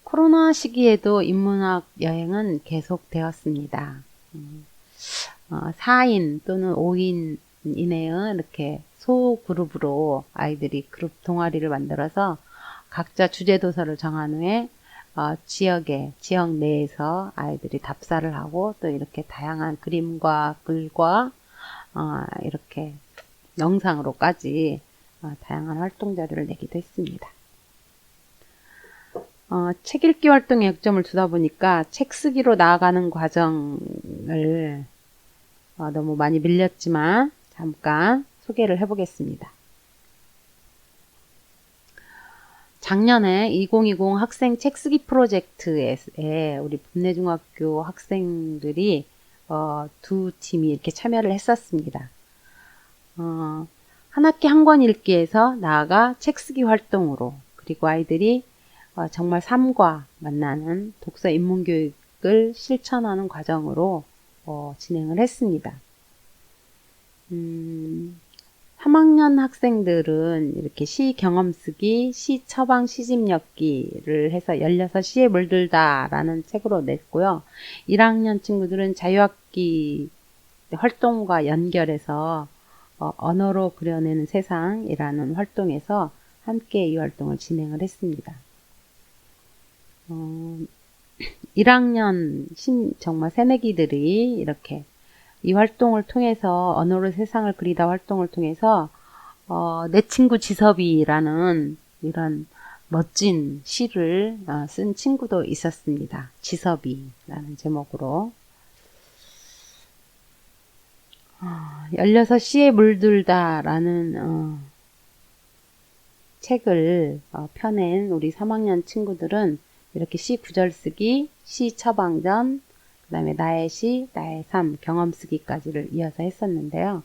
코로나 시기에도 인문학 여행은 계속되었습니다. 4인 또는 5인 이내의 이렇게 소그룹으로 아이들이 그룹 동아리를 만들어서 각자 주제 도서를 정한 후에 지역 내에서 아이들이 답사를 하고 또 이렇게 다양한 그림과 글과 이렇게 영상으로까지 다양한 활동 자료를 내기도 했습니다. 책 읽기 활동에 역점을 두다 보니까 책 쓰기로 나아가는 과정을 너무 많이 밀렸지만 잠깐 소개를 해보겠습니다. 작년에 2020 학생 책쓰기 프로젝트에 우리 봄내중학교 학생들이 두 팀이 이렇게 참여를 했었습니다. 한 학기 한 권 읽기에서 나아가 책쓰기 활동으로 그리고 아이들이 정말 삶과 만나는 독서 인문교육을 실천하는 과정으로 진행을 했습니다. 3학년 학생들은 이렇게 시 경험 쓰기, 시 처방 시집 엮기를 해서 16시에 물들다 라는 책으로 냈고요. 1학년 친구들은 자유학기 활동과 연결해서 언어로 그려내는 세상이라는 활동에서 함께 이 활동을 진행을 했습니다. 1학년 정말 새내기들이 이렇게 이 활동을 통해서 언어로 세상을 그리다 활동을 통해서 내 친구 지섭이라는 이런 멋진 시를 쓴 친구도 있었습니다. 지섭이라는 제목으로 16시에 물들다 라는 책을 펴낸 우리 3학년 친구들은 이렇게 시 구절 쓰기, 시 처방전, 그 다음에 나의 시, 나의 삶, 경험 쓰기까지를 이어서 했었는데요.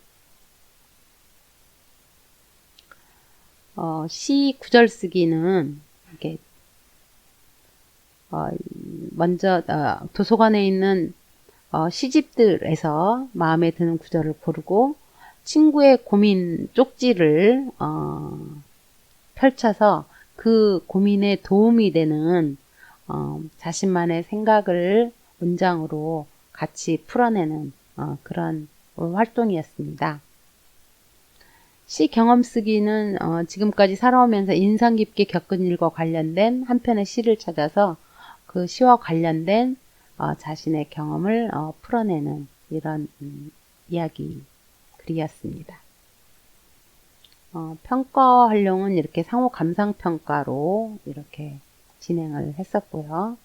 시 구절 쓰기는 이렇게 먼저 도서관에 있는 시집들에서 마음에 드는 구절을 고르고 친구의 고민 쪽지를 펼쳐서 그 고민에 도움이 되는 자신만의 생각을 문장으로 같이 풀어내는 그런 활동이었습니다. 시 경험 쓰기는 지금까지 살아오면서 인상 깊게 겪은 일과 관련된 한 편의 시를 찾아서 그 시와 관련된 자신의 경험을 풀어내는 이런 이야기 글이었습니다. 평가 활용은 이렇게 상호 감상 평가로 이렇게 진행을 했었고요.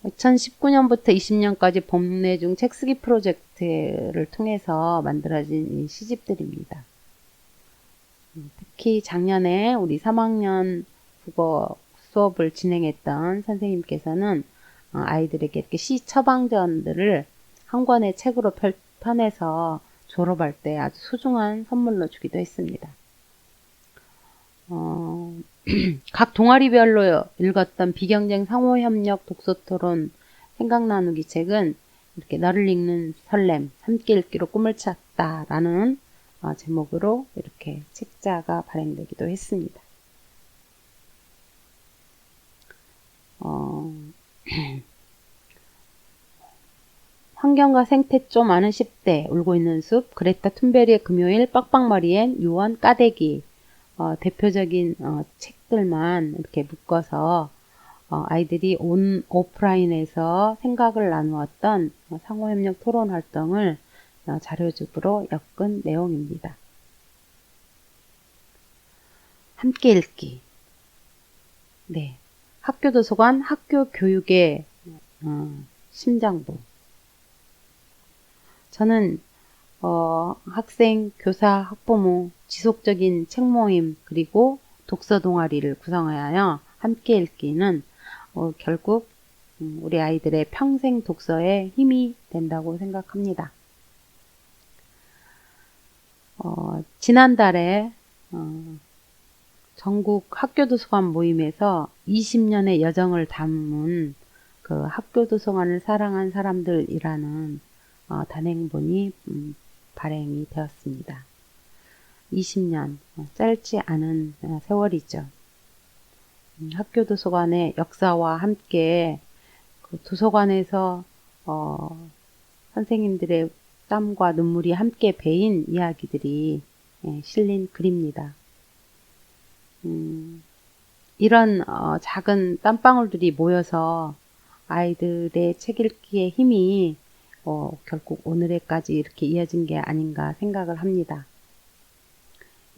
2019년부터 20년까지 봄내중 책쓰기 프로젝트를 통해서 만들어진 이 시집들입니다. 특히 작년에 우리 3학년 국어 수업을 진행했던 선생님께서는 아이들에게 이렇게 시 처방전들을 한 권의 책으로 펴내서 졸업할 때 아주 소중한 선물로 주기도 했습니다. 각 동아리별로 읽었던 비경쟁 상호협력 독서토론 생각나누기 책은 이렇게 너를 읽는 설렘, 함께 읽기로 꿈을 찾다 라는 제목으로 이렇게 책자가 발행되기도 했습니다. 환경과 생태 좀 아는 10대, 울고 있는 숲, 그레타 툰베리의 금요일, 빡빡머리엔, 유언, 까대기, 대표적인 책들만 이렇게 묶어서 아이들이 오프라인에서 생각을 나누었던 상호협력 토론 활동을 자료집으로 엮은 내용입니다. 함께 읽기. 네. 학교도서관 학교 교육의 심장부. 저는 학생, 교사, 학부모, 지속적인 책 모임, 그리고 독서 동아리를 구성하여 함께 읽기는 결국 우리 아이들의 평생 독서에 힘이 된다고 생각합니다. 지난달에 전국 학교도서관 모임에서 20년의 여정을 담은 그 학교도서관을 사랑한 사람들이라는 단행본이 발행이 되었습니다. 20년, 짧지 않은 세월이죠. 학교도서관의 역사와 함께 그 도서관에서 선생님들의 땀과 눈물이 함께 배인 이야기들이 실린 글입니다. 이런 작은 땀방울들이 모여서 아이들의 책 읽기의 힘이 결국 오늘에까지 이렇게 이어진 게 아닌가 생각을 합니다.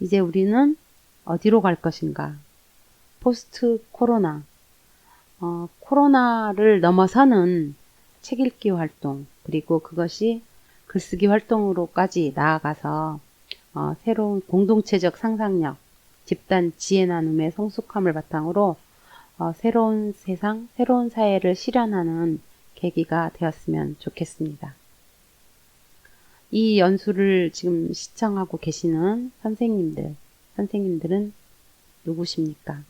이제 우리는 어디로 갈 것인가? 포스트 코로나. 코로나를 넘어서는 책 읽기 활동, 그리고 그것이 글쓰기 활동으로까지 나아가서 새로운 공동체적 상상력, 집단 지혜 나눔의 성숙함을 바탕으로 새로운 세상, 새로운 사회를 실현하는 계기가 되었으면 좋겠습니다. 이 연수를 지금 시청하고 계시는 선생님들은 누구십니까?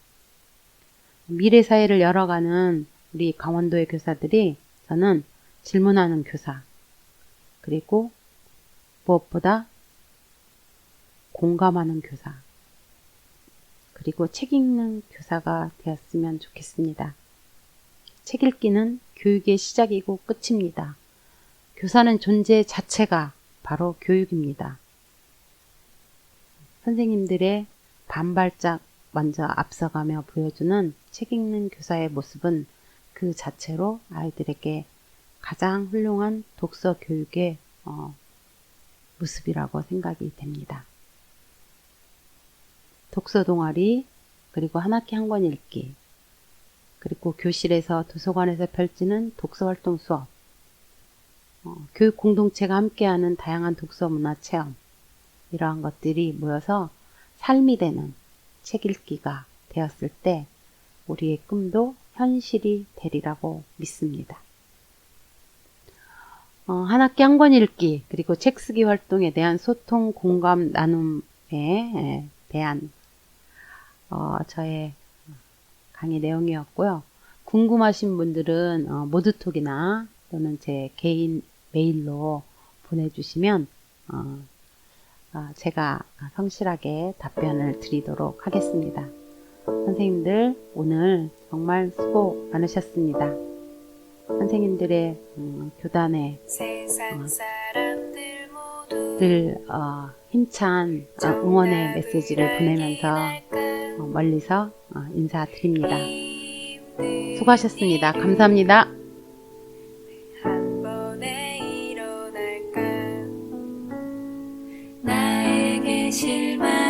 미래 사회를 열어가는 우리 강원도의 교사들이 저는 질문하는 교사, 그리고 무엇보다 공감하는 교사, 그리고 책 읽는 교사가 되었으면 좋겠습니다. 책 읽기는 교육의 시작이고 끝입니다. 교사는 존재 자체가 바로 교육입니다. 선생님들의 반발짝 먼저 앞서가며 보여주는 책 읽는 교사의 모습은 그 자체로 아이들에게 가장 훌륭한 독서 교육의 모습이라고 생각이 됩니다. 독서 동아리, 그리고 한 학기 한 권 읽기, 그리고 교실에서 도서관에서 펼치는 독서활동 수업, 교육 공동체가 함께하는 다양한 독서 문화 체험, 이러한 것들이 모여서 삶이 되는 책 읽기가 되었을 때 우리의 꿈도 현실이 되리라고 믿습니다. 한 학기 한 권 읽기, 그리고 책 쓰기 활동에 대한 소통, 공감, 나눔에 대한 저의 강의 내용이었고요. 궁금하신 분들은 모드톡이나 또는 제 개인 메일로 보내주시면 제가 성실하게 답변을 드리도록 하겠습니다. 선생님들 오늘 정말 수고 많으셨습니다. 선생님들의 교단에 늘 힘찬 응원의 메시지를 보내면서 멀리서 인사드립니다. 수고하셨습니다. 감사합니다. 한 번에 일어날까 나에게 실망